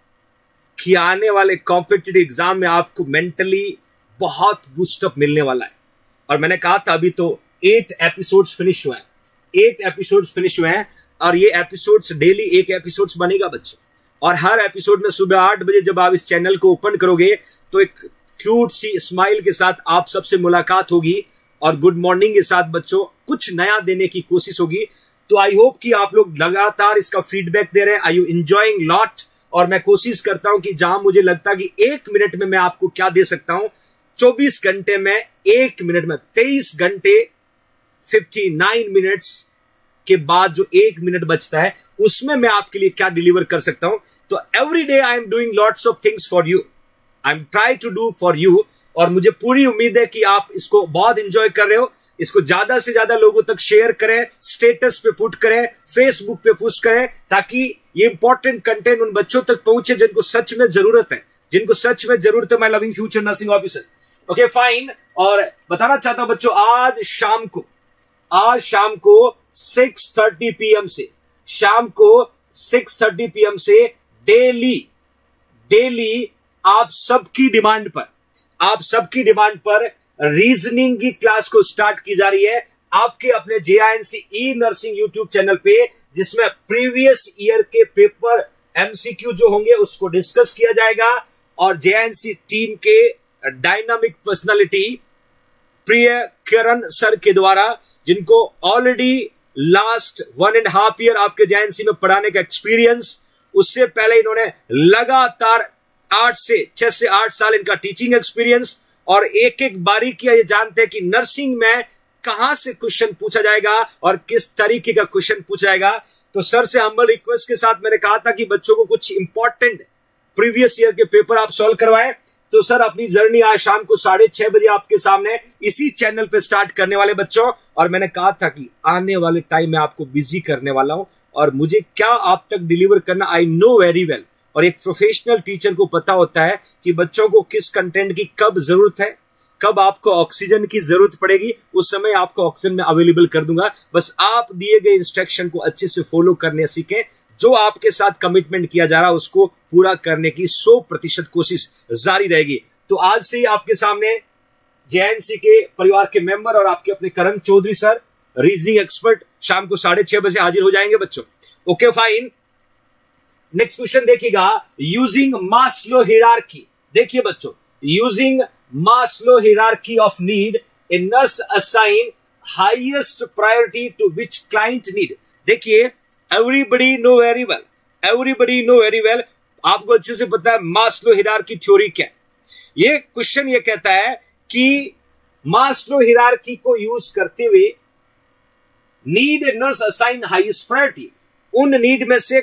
कि आने वाले कॉम्पिटिटिव एग्जाम में आपको मेंटली बहुत बूस्टअप मिलने वाला है। और मैंने कहा था अभी तो 8 एपिसोड्स फिनिश हुए हैं और ये एपिसोड्स डेली 1 एपिसोड्स बनेगा बच्चों। और हर एपिसोड में सुबह 8 बजे जब आप इस चैनल को ओपन करोगे तो एक क्यूट सी स्माइल के साथ आप सबसे मुलाकात होगी और गुड मॉर्निंग के साथ बच्चों कुछ नया देने की कोशिश होगी। तो आई होप कि आप लोग लगातार इसका फीडबैक दे रहे हैं। आई यू एंजॉयिंग लॉट। और मैं कोशिश करता हूं कि जहां मुझे लगता है कि 1 मिनट में मैं आपको क्या दे सकता हूं, 24 घंटे में 1 मिनट में 23 घंटे 59 मिनट्स के बाद जो 1 मिनट बचता है उसमें मैं आपके लिए क्या डिलीवर कर सकता हूं। तो every day I am doing lots of things for you, I am try to do for you. और मुझे पूरी उम्मीद है कि आप इसको बहुत इंजॉय कर रहे हो। इसको ज्यादा से ज्यादा लोगों तक शेयर करें, स्टेटस पे पुट करें, फेसबुक पे पुश करें, ताकि ये इंपॉर्टेंट कंटेंट उन बच्चों तक पहुंचे जिनको सच में जरूरत है, my loving future nursing officer. Okay fine. और बताना चाहता हूं बच्चों, आज शाम को 6:30 PM से डेली आप सबकी डिमांड पर रीजनिंग की क्लास को स्टार्ट की जा रही है आपके अपने JINC ई नर्सिंग यूट्यूब चैनल पे, जिसमें प्रीवियस ईयर के पेपर MCQ जो होंगे उसको डिस्कस किया जाएगा। और JINC टीम के डायनामिक पर्सनालिटी प्रिय किरण सर के द्वारा, जिनको ऑलरेडी लास्ट 1.5 ईयर आपके JINC में पढ़ाने का एक्सपीरियंस, उससे पहले इन्होंने लगातार 6 से 8 साल इनका टीचिंग एक्सपीरियंस, और एक बारीकियां ये जानते हैं कि नर्सिंग में कहां से क्वेश्चन पूछा जाएगा और किस तरीके का क्वेश्चन पूछा जाएगा। तो सर से हम्बल रिक्वेस्ट के साथ मैंने कहा था कि बच्चों को कुछ इंपॉर्टेंट प्रीवियस ईयर के पेपर आप सॉल्व करवाएं। तो सर अपनी जर्नी आज शाम को 6:30 बजे आपके सामने इसी चैनल पे स्टार्ट करने वाले बच्चों। और मैंने कहा था कि आने वाले टाइम में आपको बिजी करने वाला हूं और मुझे क्या आप तक डिलीवर करना आई नो वेरी वेल। और एक प्रोफेशनल टीचर को पता होता है कि बच्चों को किस कंटेंट की कब जरूरत है, कब आपको ऑक्सीजन की जरूरत पड़ेगी, उस समय आपको ऑक्सीजन में अवेलेबल कर दूंगा। बस आप दिए गए इंस्ट्रक्शन को अच्छे से फॉलो करने सीखें। जो आपके साथ कमिटमेंट किया जा रहा है उसको पूरा करने की 100% कोशिश जारी रहेगी। तो आज से ही आपके सामने JINC के परिवार के मेंबर और आपके अपने Karan Chaudhary sir, reasoning expert, शाम को 6:30 बजे हाजिर हो जाएंगे बच्चों। Okay fine. नेक्स्ट क्वेश्चन देखिएगा, यूजिंग मास्लो हियरार्की। देखिए बच्चों, using Maslow hierarchy of need, a nurse assign highest priority to which client need. देखिए एवरीबडी नो वेरी वेल, आपको अच्छे से पता है मास्लो हियरार्की थ्योरी क्या है। ये क्वेश्चन ये कहता है कि मास्लो हियरार्की को यूज करते हुए need a nurse assign highest priority, उन नीड में से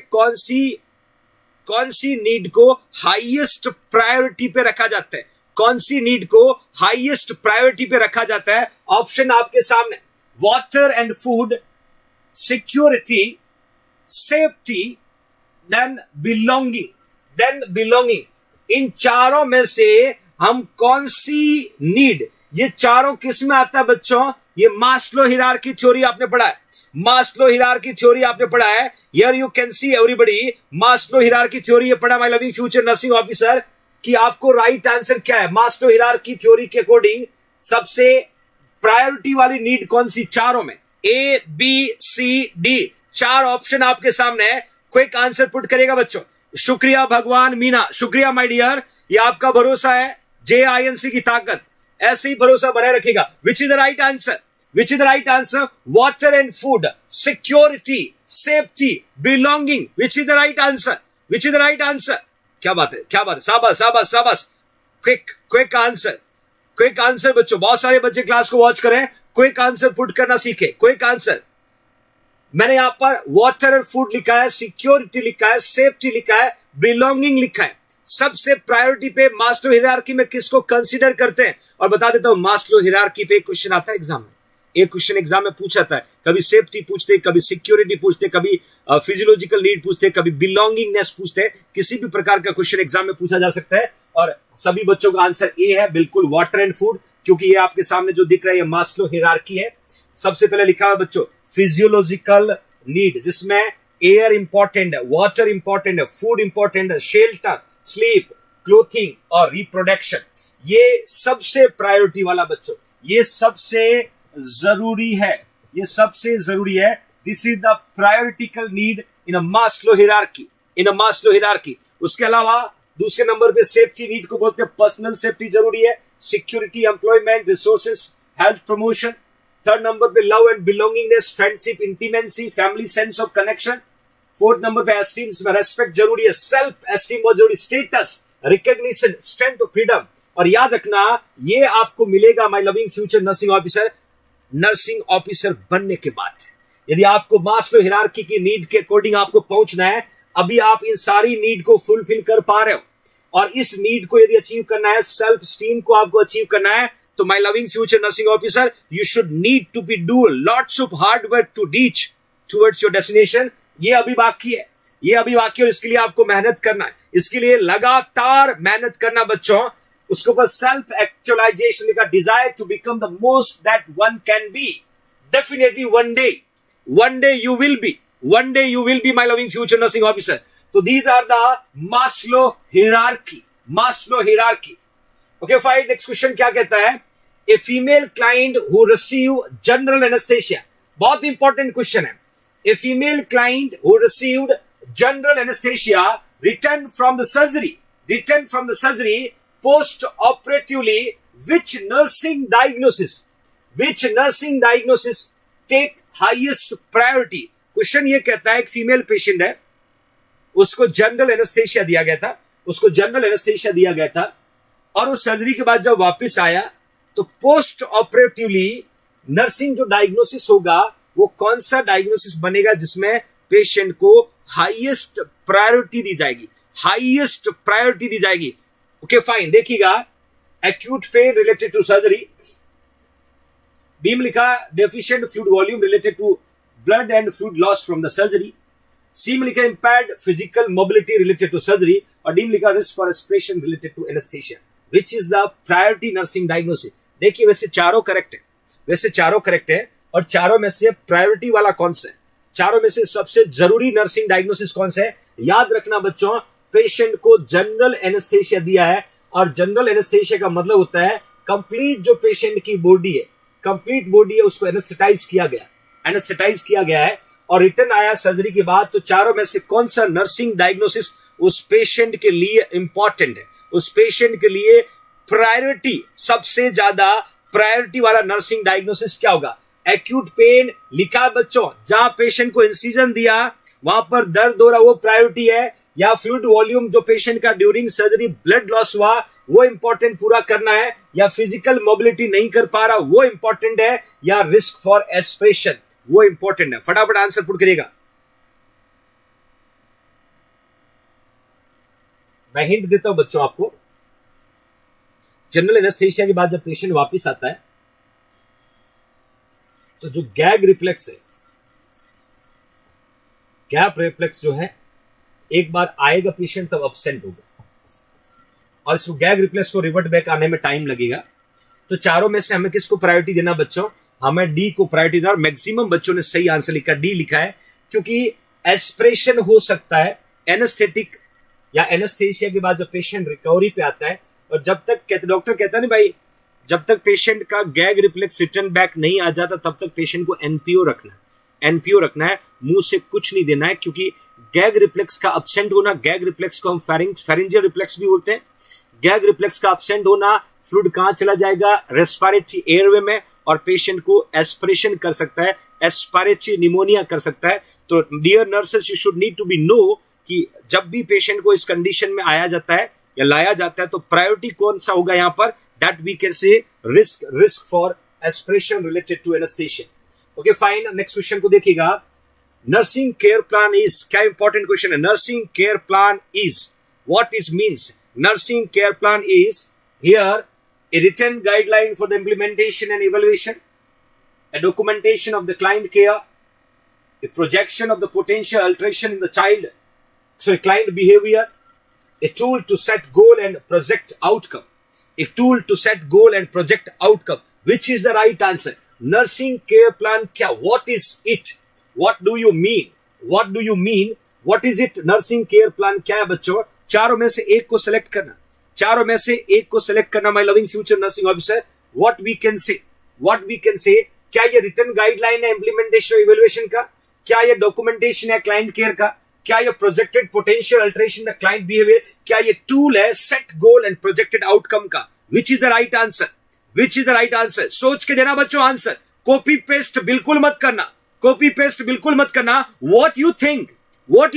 कौन सी नीड को हाईएस्ट प्रायोरिटी पे रखा जाता है, कौन सी नीड को हाईएस्ट प्रायोरिटी पे रखा जाता है। ऑप्शन आपके सामने, water and food, security, safety, then belonging. इन चारों में से हम कौन सी नीड, ये चारों किस में आता है बच्चों, ये मास्लो हियरार्की थ्योरी आपने पढ़ा है, here you can see everybody, Maslow hierarchy theory ये पढ़ा my loving future nursing officer, कि आपको राइट आंसर क्या है। मास्लो हियरार्की थ्योरी के अकॉर्डिंग सबसे प्रायोरिटी वाली नीड कौन सी चारों में, A B C D, 4 option आपके सामने है, क्विक आंसर पुट करेगा बच्चों। शुक्रिया भगवान मीना, शुक्रिया माय डियर, ये आपका भरोसा है, JINC की ताकत, ऐसे ही भरोसा बनाए रखेगा। विच is the right answer, which is the right answer? Water and food, security, safety, belonging, which is the right answer, which is the right answer? क्या बात है, क्या बात है, शाबाश शाबाश शाबाश। क्विक आंसर, क्विक आंसर बच्चों। बहुत सारे बच्चे क्लास को वॉच करें, क्विक आंसर पुट करना सीखे। क्विक आंसर, मैंने यहां पर वाटर और फूड लिखा है, सिक्योरिटी लिखा है, सेफ्टी लिखा है, बिलोंगिंग लिखा है। सबसे प्रायोरिटी पे मास्लो हियरार्की में किसको कंसीडर करते हैं? और बता देता हूं, मास्लो हियरार्की पे एक क्वेश्चन आता है एग्जाम में, एक क्वेश्चन एग्जाम में पूछा था, कभी सेफ्टी पूछते, कभी सिक्योरिटी पूछते, कभी फिजियोलॉजिकल नीड पूछते, कभी बिलोंगिंगनेस पूछते। किसी भी प्रकार का क्वेश्चन एग्जाम में पूछा जा सकता है और सभी बच्चों का आंसर ए है, बिल्कुल वाटर एंड फूड, क्योंकि ये आपके सामने जो दिख रहा है ये मास्लो हियरार्की है। सबसे पहले लिखा है बच्चों फिजियोलॉजिकल नीड, जिसमें एयर इंपॉर्टेंट है, वाटर इंपॉर्टेंट है, फूड इंपॉर्टेंट है, शेल्टर, स्लीप, क्लोथिंग और रिप्रोडक्शन। ये सबसे प्रायोरिटी वाला बच्चों, ये सबसे जरूरी है, ये सबसे जरूरी है। This is the prioritical need in a Maslow hierarchy, in a Maslow hierarchy. उसके अलावा दूसरे नंबर पे सेफ्टी नीड को बोलते हैं, पर्सनल सेफ्टी जरूरी है, security, employment, resources, health promotion. Third number पे love and belongingness, friendship, intimacy, family sense of connection. Fourth number पे एस्टीम में रेस्पेक्ट जरूरी है, सेल्फ एस्टीम बहुत जरूरी, status, recognition, strength of freedom. और याद रखना, ये आपको मिलेगा my loving future nursing officer, nursing officer बनने के बाद। यदि आपको मास्लो हियरार्की की नीड के अकॉर्डिंग आपको पहुंचना है, अभी आप इन सारी नीड को फुलफिल कर पा रहे हो, और इस नीड को यदि अचीव करना है, सेल्फ स्टीम को आपको अचीव करना है, तो my loving future nursing officer you should need to be do lots of hard work to reach towards your destination. ये अभी बाकी है, ये अभी बाकी है, और इसके लिए आपको मेहनत करना है, इसके लिए लगातार मेहनत करना बच्चों। उसके ऊपर सेल्फ एक्चुअलाइजेशन का desire to become the most that one can be. Definitely one day you will be, one day you will be my loving future nursing officer. So these are the Maslow hierarchy, Maslow hierarchy. Okay fine, next question क्या कहता है? A female client who receive general anesthesia, बहुत important question है। A female client who received general anesthesia returned from the surgery post operatively, which nursing diagnosis take highest priority? Question ये कहता है, एक female patient है, उसको general anaesthesia दिया गया था, और उस सर्जरी के बाद जब वापस आया तो पोस्ट ऑपरेटिवली नर्सिंग जो डायग्नोसिस होगा वो कौन सा डायग्नोसिस बनेगा, जिसमें पेशेंट को हाईएस्ट प्रायोरिटी दी जाएगी। ओके फाइन, देखिएगा, acute pain related to surgery, बीम लिखा deficient fluid volume related to blood and fluid loss from the surgery। C में लिखा impaired physical mobility related to surgery, और D में लिखा risk for aspiration related to anesthesia। Which is the priority nursing diagnosis? देखिए, वैसे चारों correct है, और चारों में से प्रायोरिटी वाला कौन सा है, चारों में से सबसे जरूरी नर्सिंग डायग्नोसिस कौन सा है? याद रखना बच्चों, पेशेंट को जनरल एनेस्थेशिया दिया है, और जनरल एनेस्थेशिया का मतलब होता है कंप्लीट जो पेशेंट की बॉडी है उसको एनेस्थेटाइज किया गया है, और रिटर्न आया सर्जरी के बाद। तो चारों में से कौन सा नर्सिंग डायग्नोसिस उस पेशेंट के लिए इंपॉर्टेंट है, उस पेशेंट के लिए प्रायोरिटी, सबसे ज्यादा प्रायोरिटी वाला नर्सिंग डायग्नोसिस क्या होगा? एक्यूट पेन लिखा है बच्चों, जहां पेशेंट को इंसिजन दिया वहां पर दर्द हो रहा, वो प्रायोरिटी है, या फ्लूइड वॉल्यूम जो पेशेंट का ड्यूरिंग सर्जरी ब्लड लॉस हुआ वो इंपॉर्टेंट पूरा करना है, या फिजिकल मोबिलिटी नहीं कर पा रहा वो इंपॉर्टेंट है, या रिस्क फॉर एस्पिरेशन वो इंपॉर्टेंट है। फटाफट आंसर पुट करिएगा। मैं हिंट देता हूं बच्चों आपको, जनरल एनेस्थेशिया के बाद जब पेशेंट वापस आता है तो जो गैग रिफ्लेक्स है, गैप रिफ्लेक्स जो है, एक बार आएगा पेशेंट तब अब्सेंट होगा, और इस गैग रिफ्लेक्स को रिवर्ट बैक आने में टाइम लगेगा। तो चारों में से हमें किसको प्रायोरिटी देना बच्चों? हमें डी को प्रायोरिटी देना, और मैक्सिमम बच्चों ने सही आंसर लिखा, डी लिखा है, क्योंकि एस्पिरेशन हो सकता है एनेस्थेटिक या एनेस्थेशिया के बाद जब पेशेंट रिकवरी पे आता है, और जब तक डॉक्टर कहता है ना भाई, जब तक पेशेंट का गैग रिफ्लेक्स रिटर्न बैक नहीं आ जाता तब तक पेशेंट को एनपीओ रखना। एनपीओ रखना है, मुंह से कुछ नहीं देना है, क्योंकि गैग रिफ्लेक्स का एब्सेंट होना, गैग रिफ्लेक्स को हम फेरिंजियल रिफ्लेक्स भी बोलते हैं, गैग रिफ्लेक्स का एब्सेंट होना, फ्लूइड कहां चला जाएगा, रेस्पिरेटरी एयरवे में, और पेशेंट को एस्पिरेशन कर सकता है, एस्पिरेटरी निमोनिया कर सकता है। तो dear nurses, you should need to be know कि जब भी पेशेंट को इस कंडीशन में आया जाता है या लाया जाता है तो प्रायोरिटी कौन सा होगा यहाँ पर, that we can say risk for aspiration related to anaesthesia. Okay fine, next question को देखिएगा। नर्सिंग केयर प्लान इज, क्या इंपॉर्टेंट क्वेश्चन है, nursing care plan is, what is means, nursing care plan is here a written guideline for the implementation and evaluation, a documentation of the client care, a projection of the potential alteration in the client behavior, a tool to set goal and project outcome, a tool to set goal and project outcome. Which is the right answer? Nursing care plan kya? What is it? What do you mean? What do you mean? What is it? Nursing care plan क्या है बच्चों? चारों में से एक को select करना, चारों में से एक को सिलेक्ट करना। My loving future nursing officer, what we can say, क्या ये रिटन गाइडलाइन है इंप्लीमेंटेशन इवैल्यूएशन का, क्या ये डॉक्यूमेंटेशन है क्लाइंट केयर का, क्या ये projected potential alteration the client behaviour, क्या ये टूल है set goal and projected outcome का? Which is the right answer? Which is the right answer? सोच के देना बच्चों आंसर, कॉपी पेस्ट बिल्कुल मत करना, कॉपी पेस्ट बिल्कुल मत करना। What you think, what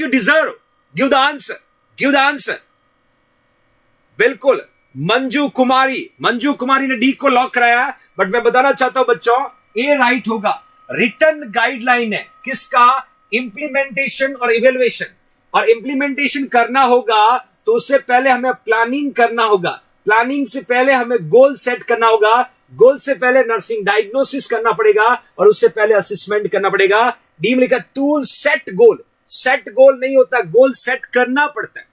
you deserve, give the answer, give the answer. बिल्कुल, मंजू कुमारी ने डी को लॉक कराया, बट मैं बताना चाहता हूं बच्चों, ए राइट होगा। रिटन गाइडलाइन है किसका? इंप्लीमेंटेशन और इवेल्युएशन। और इंप्लीमेंटेशन करना होगा तो उससे पहले हमें प्लानिंग करना होगा, प्लानिंग से पहले हमें गोल सेट करना होगा, गोल से पहले नर्सिंग डायग्नोसिस करना पड़ेगा, और उससे पहले असेसमेंट करना पड़ेगा। डी में लिखा tool set goal, set goal नहीं होता, गोल सेट करना पड़ता है,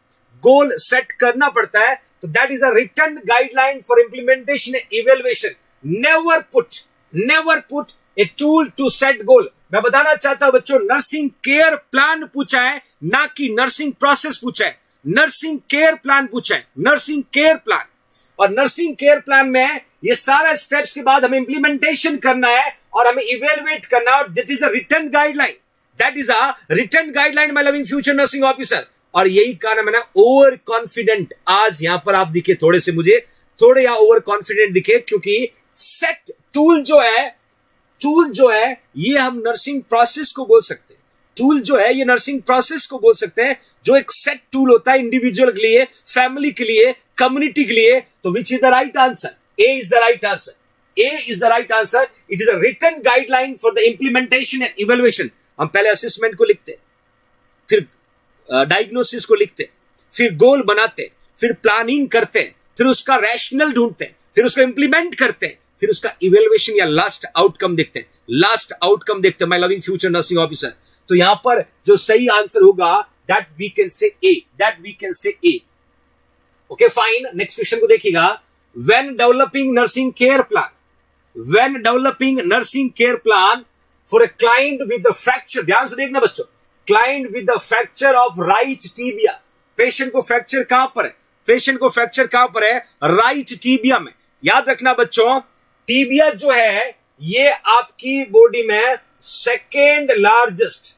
गोल सेट करना पड़ता है। तो that is a written guideline for implementation and evaluation. Never put a tool to set goal. मैं बताना चाहता हूं बच्चों, नर्सिंग केयर प्लान पूछा है, ना कि नर्सिंग प्रोसेस पूछा है, नर्सिंग केयर प्लान पूछा है, नर्सिंग केयर प्लान। और नर्सिंग केयर प्लान में ये सारा स्टेप्स के बाद हमें इंप्लीमेंटेशन करना है और हमें इवेल्युएट करना है, और that is a written guideline, that is a written guideline my loving future nursing officer. और यही कारण मैंने ओवर कॉन्फिडेंट आज यहां पर आप दिखे, थोड़े से मुझे थोड़े यहां ओवर कॉन्फिडेंट दिखे, क्योंकि सेट टूल जो है ये हम नर्सिंग प्रोसेस को बोल सकते हैं, टूल जो है ये नर्सिंग प्रोसेस को बोल सकते हैं, जो एक सेट टूल होता है इंडिविजुअल के लिए, फैमिली के लिए, कम्युनिटी के लिए। तो which is the right answer? A is the right answer, A is the right answer. It is a written guideline for the implementation and evaluation. हम पहले असेसमेंट को लिखते, फिर डायग्नोसिस को लिखते, फिर गोल बनाते, फिर प्लानिंग करते, फिर उसका रैशनल ढूंढते, फिर उसको इंप्लीमेंट करते, फिर उसका इवैल्यूएशन या लास्ट आउटकम देखते हैं, लास्ट आउटकम देखते हैं my loving future nursing officer. तो यहां पर जो सही आंसर होगा that we can say A, that we can say A. Okay fine, next question को देखिएगा। When developing nursing care plan, when developing nursing care plan for a client with the fracture, ध्यान से देखना बच्चों, client with the fracture of right tibia. Patient को fracture कहां पर है? पेशेंट को फ्रैक्चर कहां पर है? राइट टीबिया में। याद रखना बच्चों, टीबिया जो है ये आपकी बॉडी में सेकेंड लार्जेस्ट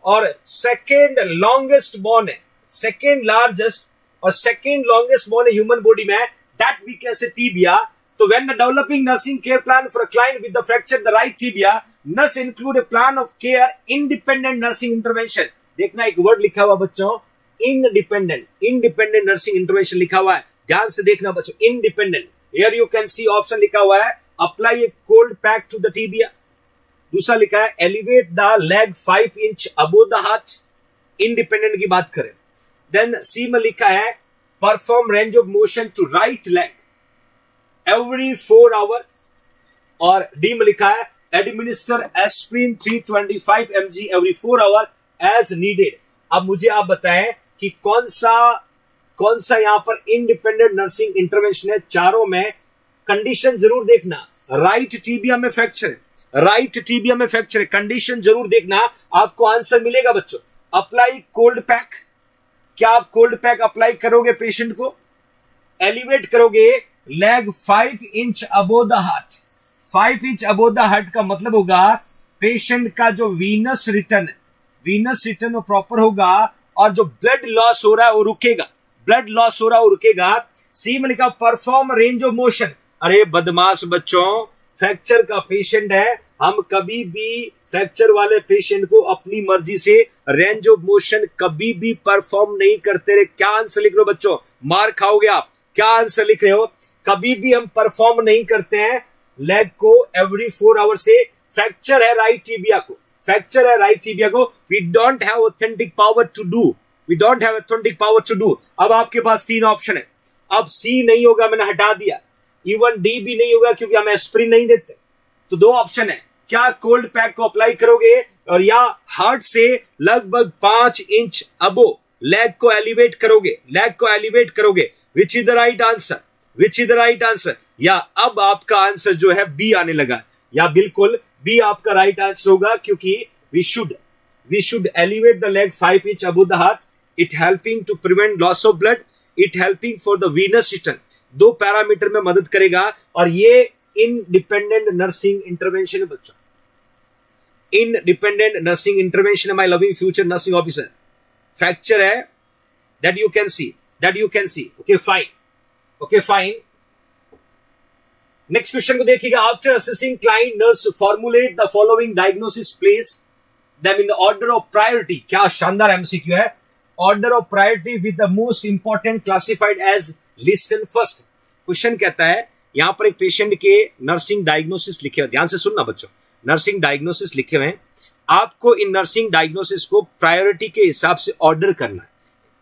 और सेकेंड लॉन्गेस्ट बोन है, सेकेंड लार्जेस्ट और सेकेंड लॉन्गेस्ट बोन है ह्यूमन बॉडी में, that we can say tibia. तो when developing nursing care plan for a client with the fracture the right tibia, nurse include a plan of care independent nursing intervention. देखना एक word लिखा हुआ बच्चों, independent nursing intervention लिखा हुआ है, ध्यान से देखना बच्चों, independent. Here you can see option लिखा हुआ है, apply a cold pack to the tibia. दूसरा लिखा है elevate the leg 5 inch above the heart, independent की बात करें। देन सी में लिखा है perform range of motion to right leg every 4 hour, और डी में लिखा है administer aspirin 325 mg every 4 hour as needed. अब मुझे आप बताएं कि कौन सा यहां पर इंडिपेंडेंट नर्सिंग इंटरवेंशन है। चारों में कंडीशन जरूर देखना, राइट टीबिया में फ्रैक्चर है, राइट टीबिया में फ्रैक्चर है, कंडीशन जरूर देखना, आपको आंसर मिलेगा बच्चों। अप्लाई कोल्ड पैक, क्या आप कोल्ड पैक अप्लाई करोगे पेशेंट को? एलिवेट करोगे leg 5 inch above the heart, 5 inch above the heart का मतलब होगा पेशेंट का जो वीनस रिटर्न प्रॉपर होगा और जो ब्लड लॉस हो रहा है वो रुकेगा, ब्लड लॉस हो रहा है वो रुकेगा। सी में लिखा परफॉर्म रेंज ऑफ मोशन। अरे बदमाश बच्चों, फ्रैक्चर का पेशेंट है, हम कभी भी फ्रैक्चर वाले पेशेंट को अपनी मर्जी से रेंज ऑफ मोशन कभी भी परफॉर्म नहीं करते रहे। क्या आंसर लिख रहे हो बच्चों? मार खाओगे आप। क्या आंसर लिख रहे हो? कभी भी हम परफॉर्म नहीं करते हैं लेग को एवरी 4 आवर से। फ्रैक्चर है राइट टिबिया को, फ्रैक्चर है राइट टिबिया को। We don't have authentic power to do, we don't have authentic power to do. अब आपके पास 3 ऑप्शन है। अब सी नहीं होगा, मैंने हटा दिया। इवन डी भी नहीं होगा क्योंकि हम एस्प्रिन नहीं देते। तो 2 ऑप्शन है, क्या कोल्ड पैक को अप्लाई करोगे और या हार्ट से लगभग 5 इंच अबो लेग को एलिवेट करोगे, लेग को एलिवेट करोगे। विच is the right answer? Which is the right answer? या अब आपका आंसर जो है बी आने लगा, या बिल्कुल बी आपका राइट आंसर होगा क्योंकि we should elevate the leg 5 inch above the heart. It helping to prevent loss of blood, it helping for the venous return. 2 parameter में मदद करेगा और ये इंडिपेंडेंट नर्सिंग इंटरवेंशन है बच्चों, इंडिपेंडेंट नर्सिंग इंटरवेंशन है my loving future nursing officer. Fracture है that you can see. Okay fine. Next question को देखिएगा। After assessing client nurse formulate the following diagnosis, place them in the order of priority. क्या शानदार MCQ है। Order of priority with the most important classified as listed first. Question कहता है यहां पर एक पेशेंट के नर्सिंग डायग्नोसिस लिखे हुए, ध्यान से सुनना बच्चों, नर्सिंग डायग्नोसिस लिखे हुए हैं। आपको इन नर्सिंग डायग्नोसिस को प्रायोरिटी के हिसाब से ऑर्डर करना है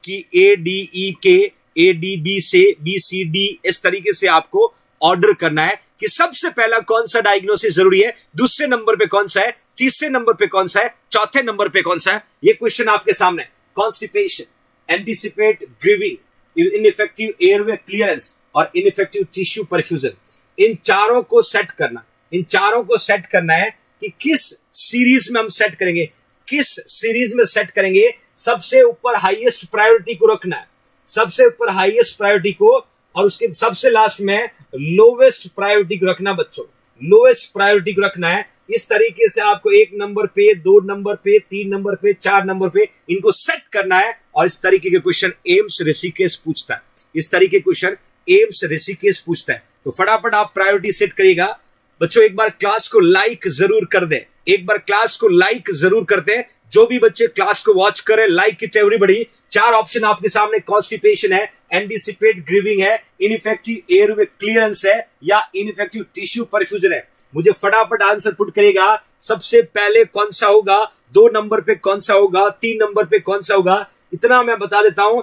कि ए डी ई के, ए डी बी से, बी सी डी, इस तरीके से आपको ऑर्डर करना है कि सबसे पहला कौन सा डायग्नोसिस जरूरी है, दूसरे नंबर पे कौन सा है, तीसरे नंबर पे कौन सा है, चौथे नंबर पे कौन सा है। ये क्वेश्चन आपके सामने। Constipation, anticipate grieving, ineffective airway clearance और इनइफेक्टिव टिश्यू परफ्यूजन, इन चारों को सेट करना, इन चारों को सेट करना है कि किस सीरीज में हम सेट करेंगे, किस सीरीज में सेट करेंगे। सबसे ऊपर हाईएस्ट प्रायोरिटी को रखना है, सबसे ऊपर हाईएस्ट प्रायोरिटी को, और उसके सबसे लास्ट में लोवेस्ट प्रायोरिटी को रखना बच्चों, लोवेस्ट प्रायोरिटी को रखना है। इस तरीके से आपको 1 नंबर पे, 2 नंबर पे, 3 नंबर पे, 4 नंबर पे इनको सेट करना है। और इस तरीके के क्वेश्चन एम्स ऋषिकेश पूछता है, इस तरीके के क्वेश्चन एम्स ऋषिकेश पूछता है। तो फटाफट आप प्रायोरिटी सेट करिएगा बच्चों। एक बार क्लास को लाइक जरूर कर दे, एक बार क्लास को लाइक जरूर कर दे। जो भी बच्चे क्लास को वॉच करें, लाइक इट एवरीबॉडी। 4 ऑप्शन आपके सामने, कॉन्स्टिपेशन है, एंटीसिपेट ग्रीविंग है, इनइफेक्टिव एयरवे क्लियरेंस है या इनइफेक्टिव टिश्यू परफ्यूजन है। मुझे फटाफट आंसर पुट करेगा। सबसे पहले कौन सा होगा, 2 नंबर पे कौन सा होगा, 3 नंबर पे कौन सा होगा, इतना मैं बता देता हूं।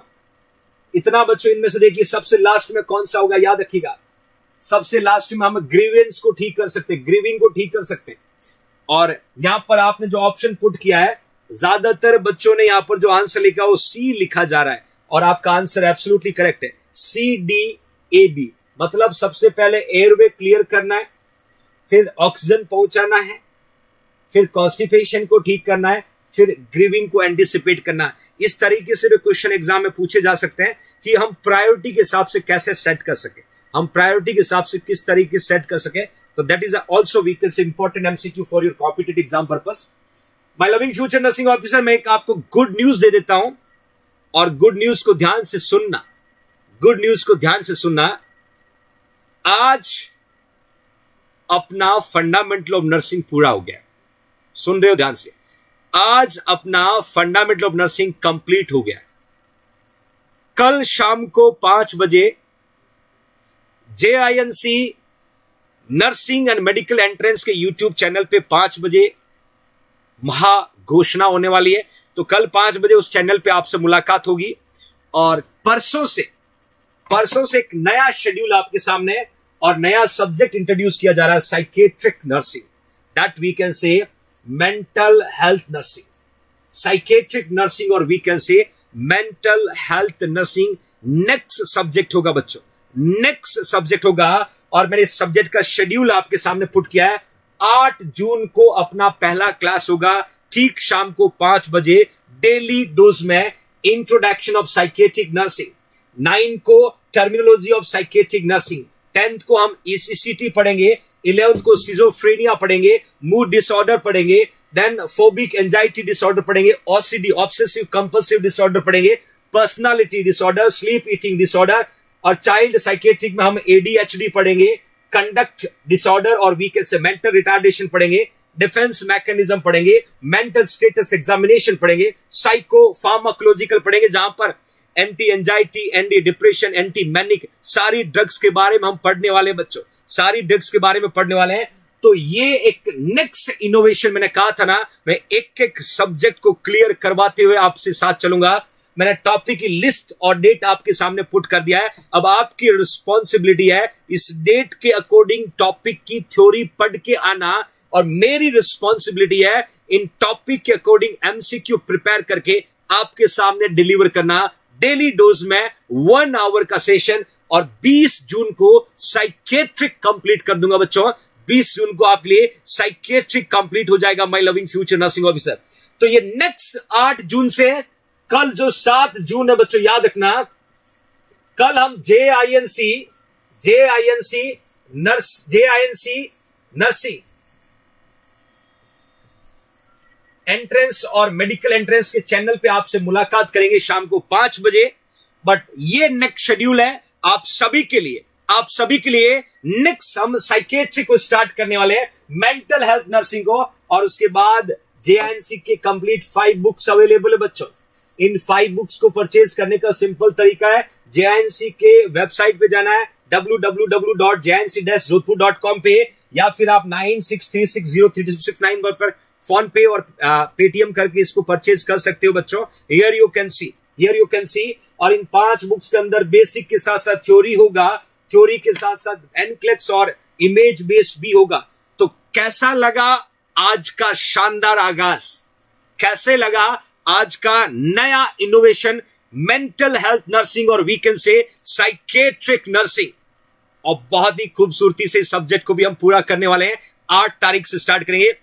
इतना बच्चों इनमें से देखिए सबसे लास्ट में कौन सा होगा, याद रखिएगा। सबसे लास्ट में हम ग्रीवेंस को ठीक कर सकते हैं, ग्रीविंग को ठीक कर सकते हैं। और यहां पर आपने जो ऑप्शन पुट किया है, ज्यादातर बच्चों ने यहां पर जो आंसर लिखा वो सी लिखा जा रहा है और आपका आंसर एब्सोल्युटली करेक्ट है, सी डी ए बी। मतलब सबसे पहले एयरवे क्लियर करना है, फिर ऑक्सीजन पहुंचाना है, फिर कॉन्स्टिपेशन को ठीक करना है, फिर ग्रीविंग को एंटीसिपेट करना है। इस तरीके से भी क्वेश्चन एग्जाम में पूछे जा सकते हैं कि हम प्रायोरिटी के हिसाब से कैसे सेट कर सके, हम प्रायोरिटी के हिसाब से किस तरीके से सेट कर सके। तो that is also we can say important MCQ for your competitive exam purpose. My loving future nursing officer, मैं एक आपको गुड न्यूज दे देता हूं और गुड न्यूज को ध्यान से सुनना, गुड न्यूज को ध्यान से सुनना। आज अपना फंडामेंटल ऑफ नर्सिंग पूरा हो गया, सुन रहे हो ध्यान से। आज अपना फंडामेंटल ऑफ नर्सिंग कंप्लीट हो गया। कल शाम को 5 बजे JINC nursing and medical entrance के यूट्यूब चैनल पे 5 बजे महा घोषणा होने वाली है। तो कल 5 बजे उस चैनल पे आपसे मुलाकात होगी और परसों से एक नया शेड्यूल आपके सामने है और नया सब्जेक्ट इंट्रोड्यूस किया जा रहा है, psychiatric nursing, that we can say mental health nursing, psychiatric nursing और we can say mental health nursing next subject होगा बच्चों, नेक्स्ट सब्जेक्ट होगा। और मैंने इस सब्जेक्ट का शेड्यूल आपके सामने पुट किया है। 8 जून को अपना पहला क्लास होगा, ठीक शाम को 5 बजे डेली डोज में, इंट्रोडक्शन ऑफ साइकेट्रिक नर्सिंग। 9 को terminology of psychiatric nursing. 10th को हम ECCT पढ़ेंगे, 11th को सिजोफ्रेनिया पढ़ेंगे, मूड डिसऑर्डर पढ़ेंगे, देन फोबिक एंजाइटी डिसऑर्डर पढ़ेंगे, ओसीडी ऑब्सेसिव कंपल्सिव डिसऑर्डर पढ़ेंगे, personality disorder, sleep eating disorder, और चाइल्ड साइकेट्रिक में हम एडीएचडी पढ़ेंगे, कंडक्ट डिसऑर्डर और we can say mental retardation पढ़ेंगे, डिफेंस मैकेनिज्म पढ़ेंगे, मेंटल स्टेटस एग्जामिनेशन पढ़ेंगे, साइको फार्माकोलॉजिकल पढ़ेंगे, जहां पर anti anxiety, anti depression, anti manic, सारी ड्रग्स के बारे में हम पढ़ने वाले बच्चों, सारी ड्रग्स के बारे में पढ़ने वाले हैं। तो ये एक नेक्स्ट इनोवेशन, मैंने कहा था ना, मैं एक एक सब्जेक्ट को क्लियर करवाते हुए आपसे साथ चलूंगा। मैंने टॉपिक की लिस्ट और डेट आपके सामने पुट कर दिया है। अब आपकी रिस्पॉन्सिबिलिटी है इस डेट के अकॉर्डिंग टॉपिक की थ्योरी पढ़ के आना, और मेरी रिस्पॉन्सिबिलिटी है इन टॉपिक के अकॉर्डिंग एमसीक्यू प्रिपेयर करके आपके सामने डिलीवर करना डेली डोज में 1 आवर का सेशन। और 20 जून को साइकेट्रिक कंप्लीट कर दूंगा बच्चों, 20 जून को आपके लिए साइकेट्रिक कंप्लीट हो जाएगा my loving future nursing officer. तो ये नेक्स्ट 8 जून से कल जो 7 जून है बच्चों, याद रखना, कल हम JINC नर्सिंग एंट्रेंस और मेडिकल एंट्रेंस के चैनल पे आपसे मुलाकात करेंगे शाम को 5 बजे। बट ये नेक्स्ट शेड्यूल है आप सभी के लिए, नेक्स्ट हम साइकेट्रिक को स्टार्ट करने वाले हैं, मेंटल हेल्थ नर्सिंग को, और उसके बाद JINC के कंप्लीट 5 बुक्स अवेलेबल है बच्चों। इन 5 बुक्स को परचेज करने का सिंपल तरीका है, JINC के वेबसाइट पे जाना है www.jinc-jodhpur.com पे, या फिर आप 9636032669 पर फोन पे और पेटीएम करके इसको परचेज कर सकते हो बच्चों। हियर यू कैन सी। और इन 5 बुक्स के अंदर बेसिक के साथ साथ थ्योरी होगा, थ्योरी के साथ साथ एनक्लेक्स और इमेज बेस्ड भी होगा। तो कैसा लगा आज का शानदार आगाज, कैसे लगा आज का नया इनोवेशन, मेंटल हेल्थ नर्सिंग और we can say psychiatric nursing, और बहुत ही खूबसूरती से सब्जेक्ट को भी हम पूरा करने वाले हैं। 8 तारीख से स्टार्ट करेंगे,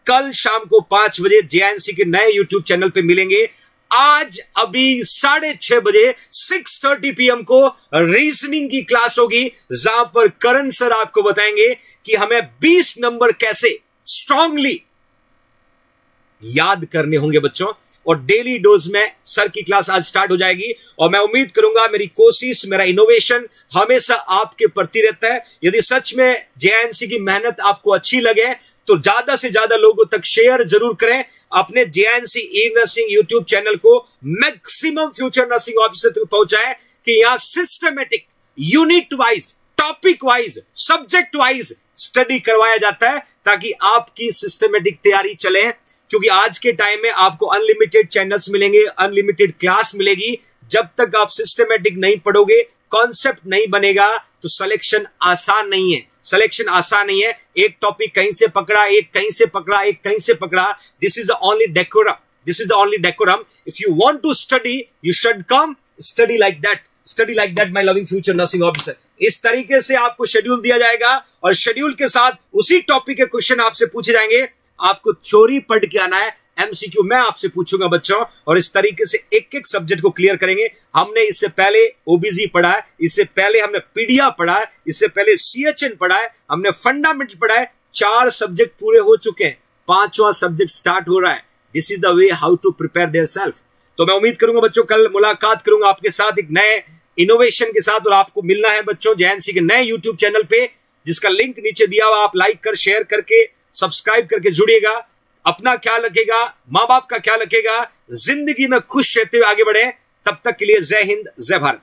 कल शाम को 5 बजे JINC के नए YouTube चैनल पे मिलेंगे। आज अभी 6:30 बजे 6:30 PM को रीजनिंग की क्लास होगी, जहां पर करण सर आपको बताएंगे कि हमें 20 नंबर कैसे स्ट्रांगली याद करने होंगे बच्चों। और डेली डोज में सर की क्लास आज स्टार्ट हो जाएगी, और मैं उम्मीद करूंगा, मेरी कोशिश, मेरा इनोवेशन हमेशा आपके प्रति रहता है। यदि सच में JINC की मेहनत आपको अच्छी लगे तो ज्यादा से ज्यादा लोगों तक शेयर जरूर करें, अपने JINC ई नर्सिंग यूट्यूब चैनल को मैक्सिमम फ्यूचर नर्सिंग ऑफिसर तक पहुंचाए कि यहां systematic, unit wise, topic wise, subject wise study करवाया जाता है, ताकि आपकी सिस्टमेटिक तैयारी चले। क्योंकि आज के टाइम में आपको अनलिमिटेड चैनल्स मिलेंगे, अनलिमिटेड क्लास मिलेगी, जब तक आप सिस्टमेटिक नहीं पढ़ोगे, कॉन्सेप्ट नहीं बनेगा, तो सिलेक्शन आसान नहीं है। एक टॉपिक कहीं से पकड़ा, एक कहीं से पकड़ा, एक कहीं से पकड़ा। This is the only decorum. If you want to study, you should come study like that my loving future nursing officer. इस तरीके से आपको शेड्यूल दिया जाएगा, और शेड्यूल के साथ उसी टॉपिक के क्वेश्चन आपसे पूछे जाएंगे। आपको थ्योरी पढ़ के आना है, MCQ मैं आपसे पूछूंगा बच्चों, और इस तरीके से एक एक सब्जेक्ट को क्लियर करेंगे। हमने इससे पहले OBG पढ़ा है, इससे पहले हमने पीडिया पढ़ा है, इससे पहले CHN पढ़ा है, हमने फंडामेंटल पढ़ा है। 4 सब्जेक्ट पूरे हो चुके हैं, 5वां सब्जेक्ट स्टार्ट हो रहा है। This is the way how to prepare their self. तो मैं उम्मीद करूंगा बच्चों, कल मुलाकात करूंगा आपके साथ एक नए इनोवेशन के साथ, और आपको मिलना है बच्चों JINC के नए YouTube चैनल पे, जिसका लिंक नीचे दिया हुआ। आप लाइक कर, शेयर करके, सब्सक्राइब करके जुड़िएगा। अपना ख्याल रखेगा, मां बाप का ख्याल रखेगा, जिंदगी में खुश रहते हुए आगे बढ़े। तब तक के लिए जय हिंद, जय भारत।